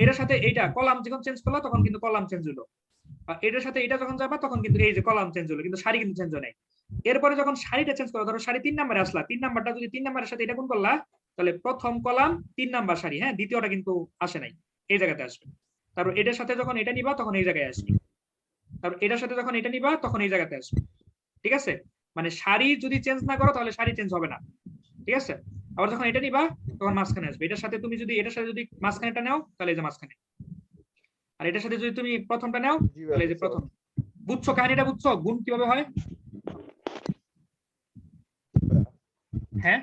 এটার সাথে এইটা কলাম যখন চেঞ্জ করলা তখন কিন্তু কলাম চেঞ্জ হলো। এটার সাথে এটা যখন যাবা তখন কিন্তু এই যে কলাম চেঞ্জ হলো, কিন্তু সারি কিন্তু চেঞ্জ হয় নাই। এরপরে যখন সারিটা চেঞ্জ করো, ধরো সারি 3 নম্বরে আসলা, 3 নাম্বারটা যদি 3 নাম্বারের সাথে এটা গুণ করলা তাহলে প্রথম কলাম 3 নাম্বার সারি, হ্যাঁ, দ্বিতীয়টা কিন্তু আসে নাই, এই জায়গাতে আসবে। তারপর এটার সাথে যখন এটা নিবা তখন এই জায়গায় আসবে, তারপর এটার সাথে যখন এটা নিবা তখন এই জায়গাতে আসবে। ঠিক আছে, মানে সারি যদি চেঞ্জ না করো তাহলে সারি চেঞ্জ হবে না। ঠিক আছে, আবার যখন এটা নিবা তখন মাঝখানে আসবে। এটার সাথে তুমি যদি এটার সাথে যদি মাঝখানেটা নাও তাহলে এই যে মাঝখানে, আর এটার সাথে যদি তুমি প্রথমটা নাও তাহলে এই যে প্রথম। বুঝছো কাহিনীটা? বুঝছো গুণ কিভাবে হয়? হ্যাঁ,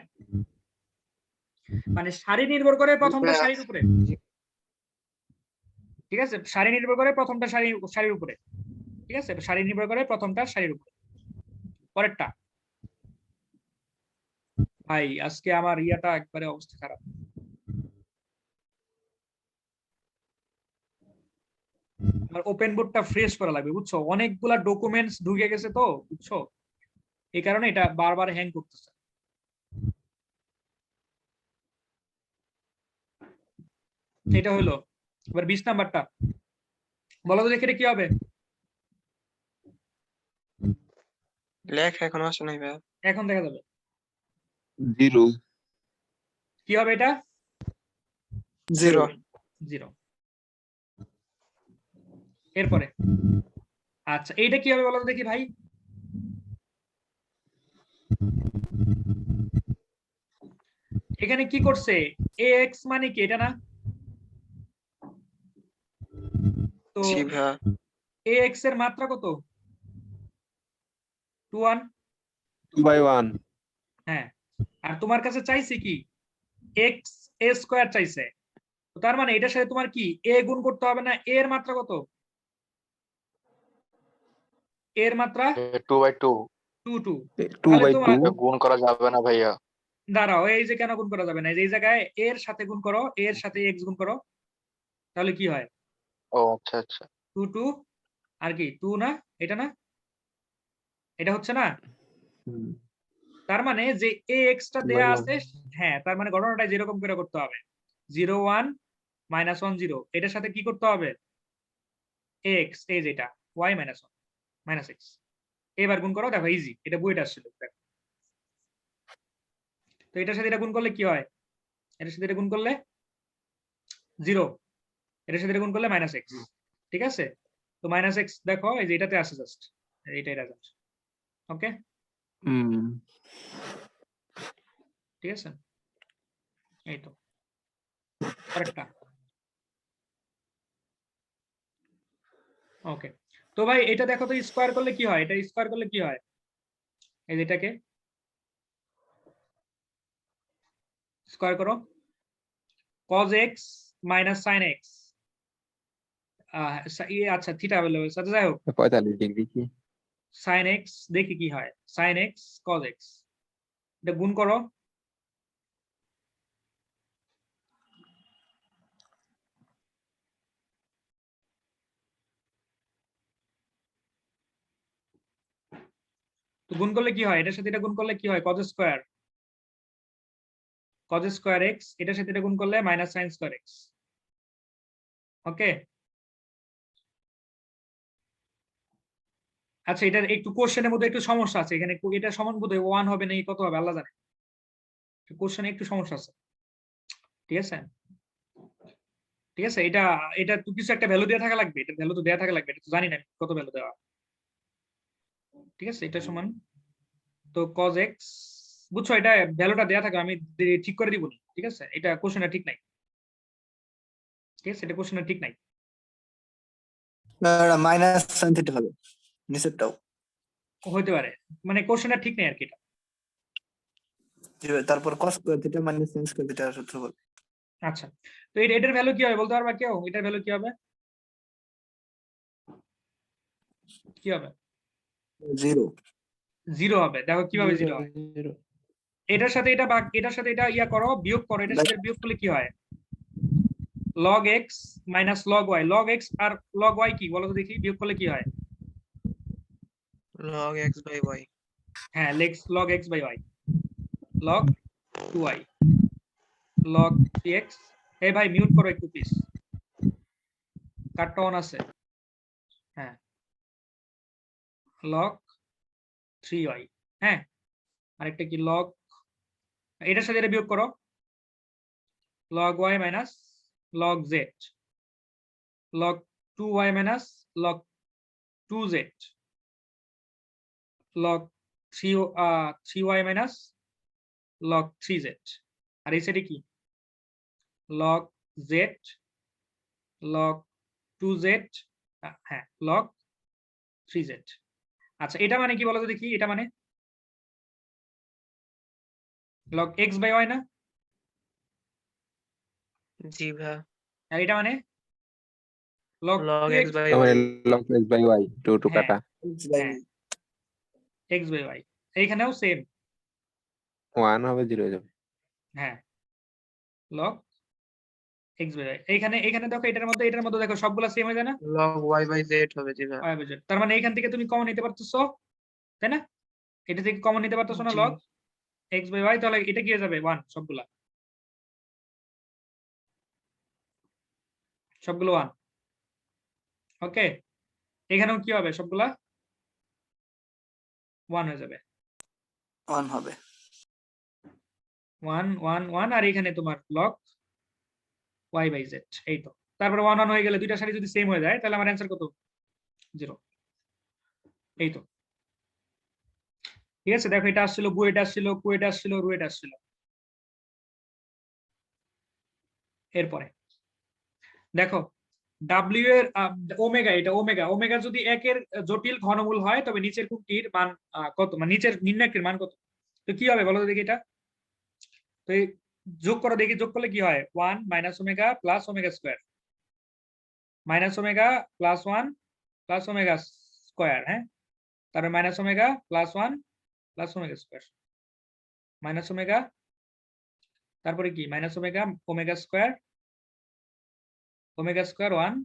মানে সারি নির্ভর করে প্রথমটা সারির উপরে। ঠিক আছে, সারি নির্ভর করে প্রথমটা সারির উপরে। ঠিক আছে, সারি নির্ভর করে প্রথমটা সারির উপরে। পরেরটা ভাই, আজকে আমার ইয়াটা একবারে অবস্থা খারাপ। আমার ওপেন বোর্ডটা ফ্রেশ করা লাগবে, বুঝছো, অনেকগুলা ডকুমেন্টস ঢুকে গেছে তো, বুঝছো, এই কারণে এটা বারবার হ্যাং করতেছে। এটা হলো এবার 20 নাম্বারটা, বলো তো দেখে এটা কি হবে? লেখ এখনো আসে নাই ভাই। এখন দেখা যাবে 0 কি হবে। এটা 0 0। এরপরে আচ্ছা এইটা কি হবে বলো তো দেখি ভাই? এখানে কি করছে, ax মানে কি এটা না? তো জি ভাই। ax এর মাত্রা কত? 2 2/1 হ্যাঁ, আর তোমার কাছে চাইছে কি x a স্কয়ার চাইছে। তো তার মানে এটার সাথে তোমার কি a গুণ করতে হবে না? a এর মাত্রা কত? a এর মাত্রা 2/2 2 2। 2/2 গুণ করা যাবে না ভাইয়া। দাঁড়াও, এই যে কেন গুণ করা যাবে না, এই জায়গায় a এর সাথে গুণ করো, a এর সাথে x গুণ করো, তাহলে কি হয়? ও আচ্ছা আচ্ছা। 2 2 আর কি 2 না, এটা না, এটা হচ্ছে না। তার মানে যে ax টা দেয়া আছে, হ্যাঁ, তার মানে গণনাটা যেরকম করে করতে হবে 0 1 -1 0, এটার সাথে কি করতে হবে x, এই যেটা y -1 -x, এবার গুণ করো, দেখো ইজি, এটা বইটা আসছিল। দেখো তো এটার সাথে এটা গুণ করলে কি হয়, এটার সাথে এটা গুণ করলে 0, এটার সাথে এটা গুণ করলে -x। ঠিক আছে, তো -x দেখো এই যে এটাতে আসে, জাস্ট এইটাই রেজাল্ট। ওকে, ঠিক আছে, এই তো আরেকটা। ওকে, তো ভাই এটা দেখো তো স্কয়ার করলে কি হয়, এটা স্কয়ার করলে কি হয়, এই যে এটাকে স্কয়ার করো, cos x - sin x, আচ্ছা থিটা বলে, আচ্ছা যাই হোক, 45 ডিগ্রি কি sin x দেখি কি হয়, sin x cos x, এটা গুণ করো, তো গুণ করলে কি হয়, এটার সাথে এটা গুণ করলে কি হয়, cos স্কয়ার x, এটার সাথে এটা গুণ করলে -sin স্কয়ার x। ওকে, আচ্ছা এটার একটু কোশ্চেনের মধ্যে একটু সমস্যা আছে, এখানে এটা সমান বোধহয় 1 হবে না, কত হবে আল্লাহ জানে, কোশ্চেনে একটু সমস্যা আছে। ঠিক আছে, ঠিক আছে, এটা এটা তো কিছু একটা ভ্যালু দেওয়া থাকা লাগবে, এটা ভ্যালু তো দেওয়া থাকা লাগবে, এটা তো জানি না কত ভ্যালু দেওয়া। ঠিক আছে, এটা সমান, তো cos x, বুঝছো, এটা ভ্যালুটা দেওয়া থাকে, আমি ঠিক করে দিব না। ঠিক আছে, এটা কোশ্চেনটা ঠিক নাই। ঠিক আছে, এটা কোশ্চেনটা ঠিক নাই। মাইনাস সাইন থিটা হবে নিচেরটাও। হইতে পারে, মানে কোশ্চেনটা ঠিক নাই আর কি এটা। তারপর cos square theta minus sin square theta সূত্র বল। আচ্ছা, তো এটার ভ্যালু কি হবে বলতে পারবা কেউ? এটার ভ্যালু কি হবে? কি হবে? 0 0 হবে। দেখো কিভাবে 0 হয়, এটার সাথে এটা ভাগ, এটার সাথে এটা ইয়া করো, বিয়োগ করো, এটার সাথে বিয়োগ করলে কি হয়, log x - log y, log x আর log y কি বলো তো দেখি, বিয়োগ করলে কি হয়, log x by y হ্যাঁ log x by y log 2y log 3x। এই ভাই মিউট করো একটু প্লিজ, কাটটা অন আছে। হ্যাঁ log 3y। হ্যাঁ আরেকটা কি log, এটার সাথে এটা বিয়োগ করো, log y minus log z log 2y minus log 2z log 3y minus log 3z। আর এই সাইডে কি log z log 2z, হ্যাঁ log 3z। আচ্ছা এটা মানে কি বলো তো দেখি, এটা মানে log x by y না, জি ভাই আর এটা মানে log log 2x x by আমার y log x by y two হ্যাঁ কাটা হ্যাঁ x by y, এইখানেও সেম। 1 হবে 0 হয়ে যাবে। হ্যাঁ log x by y, এইখানে দেখো এটার মধ্যে দেখো সবগুলা সেম হয়ে যায় না, log y by z হবে জি ভাই y by z। তার মানে এইখান থেকে তুমি কমন নিতে পারতেছো, তাই না? এটা থেকে কমন নিতে পারতেছো না জি। log x by y, তাহলে এটা কি হয়ে যাবে 1, সবগুলো 1। ওকে এখানেও কি হবে, সবগুলা 1 হয়ে যাবে, 1 হবে 1 1 1। আর এখানে তোমার log y by z, এই তো। তারপরে 1 1 হয়ে গেলে দুইটা সারি যদি সেম হয়ে যায় তাহলে আমার অ্যান্সার কত, 0। এই তো ঠিক আছে। দেখো এটা আসছিল বু, এটা আসছিল কু, এটা আসছিল রু, এটা আসছিল। এরপরে দেখো ডাব্লিউ এর ওমেগা, এটা ওমেগা যদি একের জটিল ঘনমূল হয় তবে নিচের কোনটির মান কত, মানে নিচের নির্ণায়কের মান কত। তো কি হবে বলো তো দেখি এটা, তো এই যোগ করো দেখি, যোগ করলে কি হয় 1 minus omega plus omega square minus omega plus 1 plus omega square. হ্যাঁ তারপরে minus omega plus 1 plus omega square minus omega, তারপরে কি minus omega omega square 1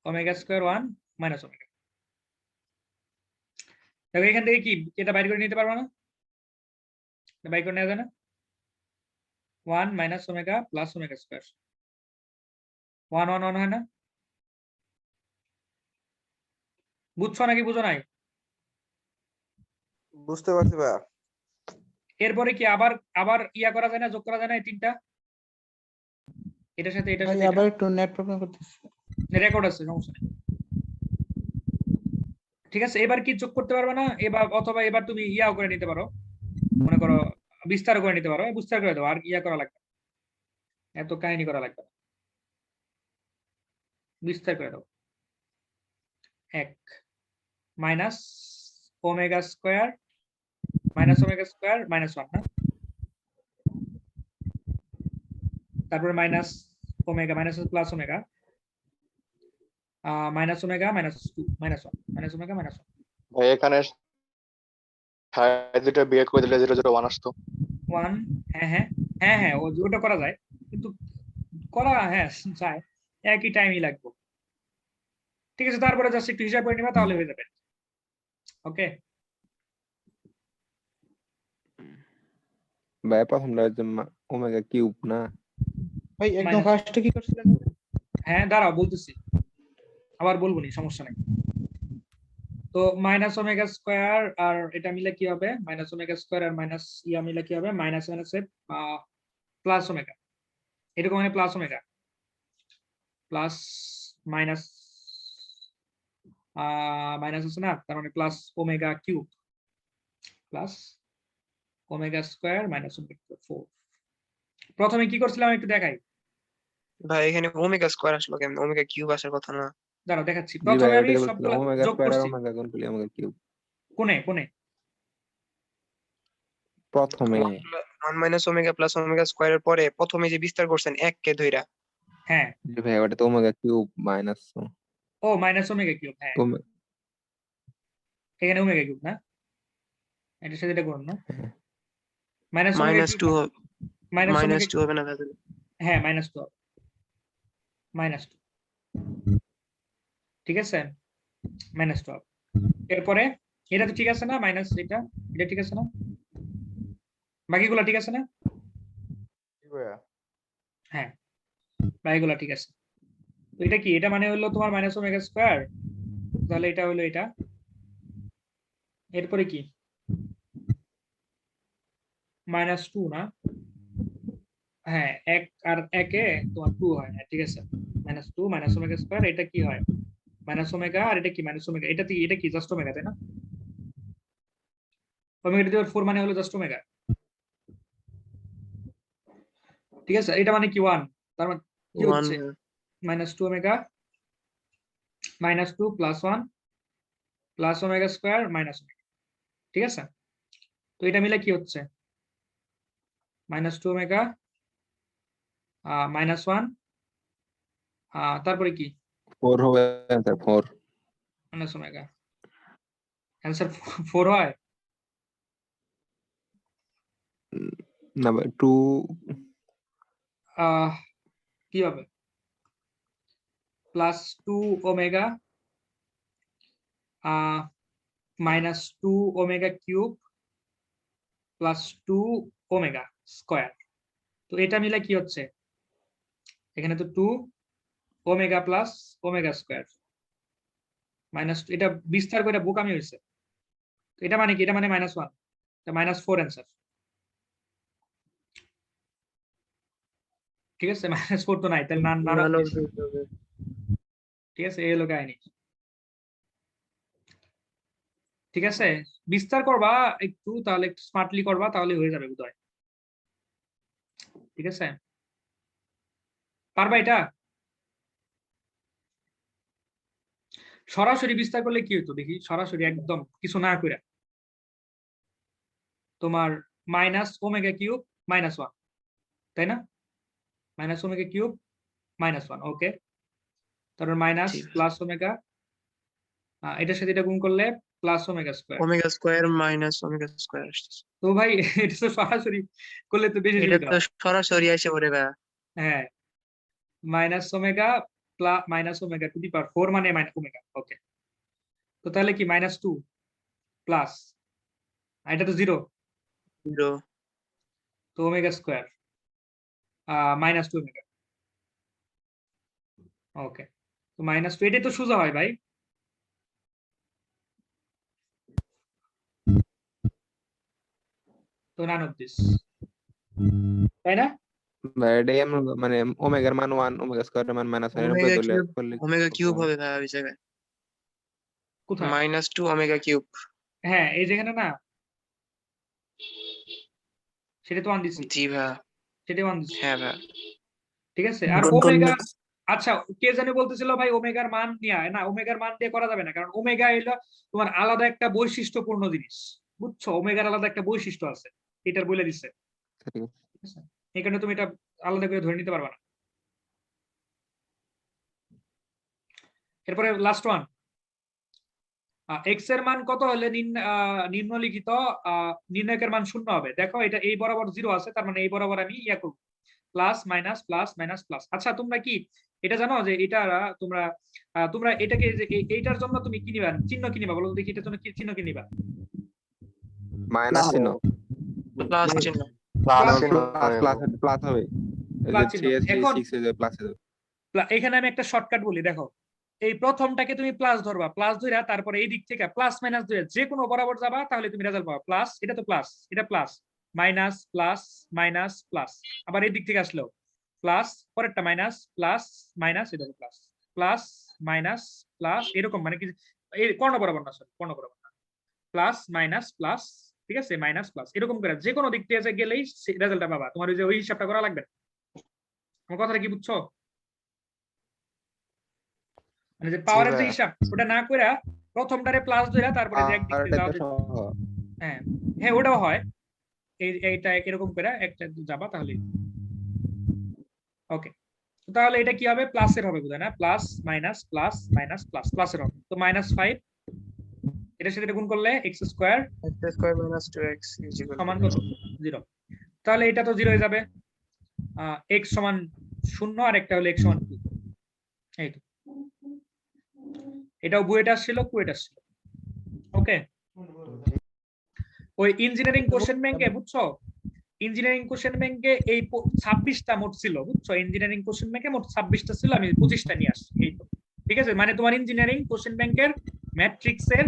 omega square 1 minus omega. দেখো এখান থেকে কি এটা বাইর করে নিতে পারবো না, বাইর করে নেওয়া যায় না, 1 minus omega plus omega square 1 1 1 হয় না, বুঝছো নাকি বুঝো নাই? বুঝতে পারছি ভাইয়া। এরপরে কি আবার ইয়া করা যায় না, যোগ করা যায় না এই তিনটা, এটার সাথে এটার ভাই সাথে আবার একটু নেট প্রবলেম করতেছে। রেকর্ড আছে, সমস্যা নেই। ঠিক আছে এবার কি যোগ করতে পারবে না, এবার অথবা এবার তুমি ইয়াও করে নিতে পারো, মনে করো বিস্তার করে নিতে পারো, বিস্তার করে দাও, আর ইয়া করা লাগবে না, এত কাহিনী করা লাগবে না, বিস্তার করে দাও। 1 মাইনাস ওমেগা স্কয়ার মাইনাস 1 না, তারপরে minus omega minus plus omega minus omega minus 2 minus 1 minus omega minus 1 ভাই এখানে সাইড দুটো বিয়োগ করে দিলে 0 0 1 আসতো। 1। হ্যাঁ ওটা করা যায়, কিন্তু করা যায়, একই টাইমই লাগবে। ঠিক আছে তারপরে জাস্ট একটু হিসাব করে নিবা তাহলে হয়ে যাবে। ওকে ভাই প্রথমটা হচ্ছে ওমেগা কিউব না, ভাই একদম Minus- ফার্স্টে কি করছিলেন? হ্যাঁ দাঁড়াও বলতেছি, আবার বলবো নি, সমস্যা নাই। তো মাইনাস ওমেগা স্কয়ার আর এটা মিলে কি হবে, মাইনাস ওমেগা স্কয়ার আর মাইনাস ইয়া মিলে কি হবে, মাইনাস মাইনাসে প্লাস ওমেগা, এরকম মানে plus omega plus minus minus আছে না, তার মানে plus omega cube plus omega square minus omega 4। প্রথমে কি করছিলাম একটু দেখাই, ভাই এখানে ওমেগা স্কয়ার আসলো কেমন, ওমেগা কিউব আসার কথা না। দাঁড়াও দেখাচ্ছি। জি ভাই প্রথমে আমি ওটাই বলছিলাম সবগুলো ওমেগা যোগ স্কয়ার আর করছি, ওমেগা কোন করলে ওমেগা কিউব কোনে প্রথমে 1 মাইনাস ওমেগা প্লাস ওমেগা স্কয়ারের পরে প্রথমে যে বিস্তার করছেন 1 কে ধইরা, হ্যাঁ জি ভাই ওটা তো ওমেগা কিউব মাইনাস ও মাইনাস ওমেগা কিউব, হ্যাঁ এখানে ওমেগা কিউব না, এটার সাথে এটা করুন না, minus omega minus cube 2 minus minus omega 2 হবে না ভাই? হ্যাঁ মাইনাস 2 ঠিক আছে মাইনাস 12। এরপরে এটা তো ঠিক আছে না, মাইনাস এটা এটা ঠিক আছে না, বাকিগুলা ঠিক আছে না? হ্যাঁ, বাকিগুলা ঠিক আছে। তো এটা কি, এটা মানে হলো তোমার মাইনাস ওমেগা স্কয়ার, তাহলে এটা হলো এটা। এরপরে কি -2 না? হ্যাঁ, 1 আর 1 এ তোমার 2 হয়, হ্যাঁ ঠিক আছে। -2 মাইনাস ওমেগা স্কয়ার, এটা কি হয় মাইনাস ওমেগা, আর এটা কি মাইনাস ওমেগা, এটা কি জাস্ট ওমেগা, তাই না? ওমেগা টু দি পাওয়ার 4 মানে হলো জাস্ট ওমেগা, ঠিক আছে। এটা মানে কি 1, তার মানে কি 1 হচ্ছে -2 omega -2 + 1 plus omega square minus omega, ঠিক আছে। তো এটা মিলে কি হচ্ছে -2 ওমেগা -1, তারপরে কি 4 হবে आंसर 4 মাইনাস ওমেগা, অ্যান্সার 4 হয়। number 2 কি হবে +2 omega -2 omega cube +2 omega square. তো এটা মিলে কি হচ্ছে, এখানে তো 2 omega plus omega square minus, এটা বিস্তার করে বোকামি হয়েছে। তো এটা মানে কি, এটা মানে -1, এটা -4 অ্যান্সার, ঠিক আছে। -4 তো নাই, তাহলে none of this হবে। ঠিক আছে, এই হলো কাহিনী, ঠিক আছে। বিস্তার করবা একটু, তাহলে একটু স্মার্টলি করবা, তাহলে হয়ে যাবে বোধহয়, ঠিক আছে। পারবা এটা? সরাসরি বিস্তার করলে কি হতো দেখি, সরাসরি একদম কিছু না করে তোমার মাইনাস ওমেগা কিউব -1, তাই না? মাইনাস ওমেগা কিউব -1, ওকে। তারপর মাইনাস জি। প্লাস ওমেগা, এটার সাথে এটা গুণ করলে plus omega square. Omega square minus omega square আসছে। তো ভাই এটা তো সরাসরি করলে তো বেশি এটা সুবিধা তো হয়। সরাসরি আসে পড়ে ভাই। হ্যাঁ, minus omega plus minus omega to the power 4 মানে মাইনাস ওমেগা, ওকে। তো তাহলে কি -2 প্লাস, এটা তো 0, 0 তো ওমেগা স্কয়ার -2 ওমেগা, ওকে। তো -2, এটাই তো সোজা হয় ভাই। তো none of this, তাই না? এটাই আমরা মানে ওমেগার মান 1 ওমেগা স্কয়ারের মান -1 এর উপরে ওমেগা ধরলে কিউব, করলে ওমেগা কিউব হবে ভাই ওই জায়গায়। কোথায়? -2 ওমেগা কিউব। হ্যাঁ, এই যেখানে না, সেটা তো 1 দিছি, জি ভাই, সেটা 1 দিছি, হ্যাঁ ভাই। ঠিক আছে। আর ওমেগা, আচ্ছা কে জানে বলতেছিল ভাই ওমেগার মান নিয়ে, না ওমেগার মান দিয়ে করা যাবে না, কারণ ওমেগা হলো তোমার আলাদা একটা বৈশিষ্ট্যপূর্ণ জিনিস, বুঝছো? ওমেগার আলাদা একটা বৈশিষ্ট্য আছে, এটার বলে দিচ্ছে, ঠিক আছে। এই কারণে তুমি এটা আলাদা করে ধরে নিতে পারবা না। এরপরে লাস্ট ওয়ান, এক্স এর মান কত হলে নিম্নলিখিত নির্ণায়কের মান 0 হবে। দেখো এটা এই বরাবর 0 আছে, তার মানে এই বরাবর আমি ইয়া করব plus minus plus minus plus. আচ্ছা তোমরা কি এটা জানো যে এটা তোমরা তোমরা এটাকে যে এইটার জন্য তুমি কি নিবা, চিহ্ন কি নিবা বলো তো দেখি, এটার জন্য কি চিহ্ন কি নিবা? মাইনাস চিহ্ন প্লাস চিহ্ন। প্লাস হবে, প্লাস চিহ্ন। 3 এখন 6 এর প্লাস হবে। এখানে আমি একটা শর্টকাট বলি, দেখো এই প্রথমটাকে তুমি প্লাস ধরবা, প্লাস ধরে তারপরে এই দিক থেকে প্লাস মাইনাস ধরে যে কোনো বরাবর যাবা, তাহলে তুমি রেজাল্ট পাবা প্লাস, এটা তো প্লাস, এটা plus minus plus minus plus, আবার এই দিক থেকে আসলেও প্লাস, পরেরটা মাইনাস প্লাস মাইনাস, এটা প্লাস প্লাস মাইনাস প্লাস, এরকম মানে কি এই কর্ণ বরাবর না, সরি কর্ণ বরাবর না, প্লাস মাইনাস প্লাস, ঠিক আছে, মাইনাস প্লাস, এরকম করে যে কোনো দিক থেকে গেলেই রেজাল্টটা পাবা। তোমার ওই যে ওই হিসাবটা করা লাগবে না। আমার কথাটা কি বুঝছো? মানে যে পাওয়ারের যে হিসাব ওটা না করে প্রথমটারে প্লাস ধরে তারপরে যে একদিক থেকে যাওয়া, হ্যাঁ হ্যাঁ ওটাও হয়, এইটা এরকম করে একটা যাবা তাহলে, ওকে। তাহলে এটা কি হবে, প্লাসের হবে বুঝা না, plus minus plus minus plus, প্লাসের হবে। তো -5 এটার সাথে গুণ করলে x square x square minus 2x সমান কত 0। তাহলে এটা তো 0 হয়ে যাবে, x সমান 0 আর একটা হলো x সমান 2, এই তো এটাও বুয়েট আসছিল কুয়েট আসছিল, ওকে। ওই ইঞ্জিনিয়ারিং কোশ্চেন ব্যাংকে বুঝছো, ইঞ্জিনিয়ারিং কোশ্চেন ব্যাংকে এই 26টা মোট ছিল বুঝছো, ইঞ্জিনিয়ারিং কোশ্চেন ব্যাংকে মোট 26টা ছিল, আমি 25টা নিয়ে আসছি এই তো। ঠিক আছে, মানে তোমার ইঞ্জিনিয়ারিং কোশ্চেন ব্যাংকের ম্যাট্রিক্সের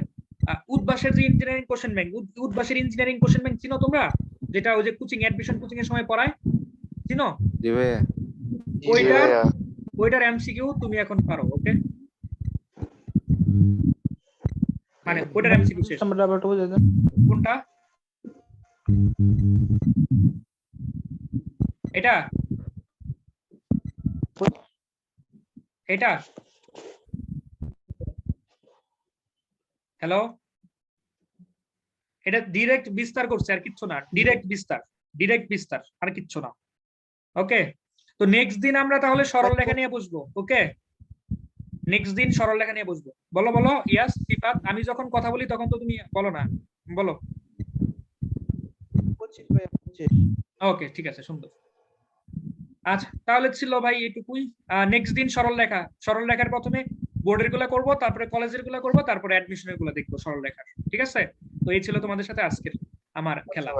উদ্ভাসের যে ইঞ্জিনিয়ারিং কোশ্চেন ব্যাংক, উদ্ভাসের ইঞ্জিনিয়ারিং কোশ্চেন ব্যাংক চিনো তোমরা, যেটা ওই যে কোচিং অ্যাডমিশন কোচিং এর সময় পড়ায়, চিনো? জি ভাইয়া। ওইটার এমসিকিউ তুমি এখন পারো। ওকে, মানে ওইটার এমসিকিউ শেষ। আমরা আবার বুঝে দেন। কোনটা? এটা এটা হ্যালো, এটা ডিরেক্ট বিস্তার করছে আর কিচ্ছু না, ডিরেক্ট বিস্তার আর কিচ্ছু না। ওকে, তো নেক্সট দিন আমরা তাহলে সরল রেখা নিয়ে বসবো। ওকে, নেক্সট দিন সরল রেখা নিয়ে বসবো। বলো বলো ইয়াস সিফাত, আমি যখন কথা বলি তখন তো তুমি বলো না, বলো। 25 ভাই 25। ওকে ঠিক আছে, সুন্দর। আচ্ছা তাহলে ছিল ভাই এটুকুই। নেক্সট দিন সরল রেখার প্রথমে বোর্ডের গুলা করবো, তারপরে কলেজের গুলা করবো, তারপরে অ্যাডমিশনের গুলা দেখবো সরল রেখার। ঠিক আছে, তো এই ছিল তোমাদের সাথে আজকের আমার খেলা।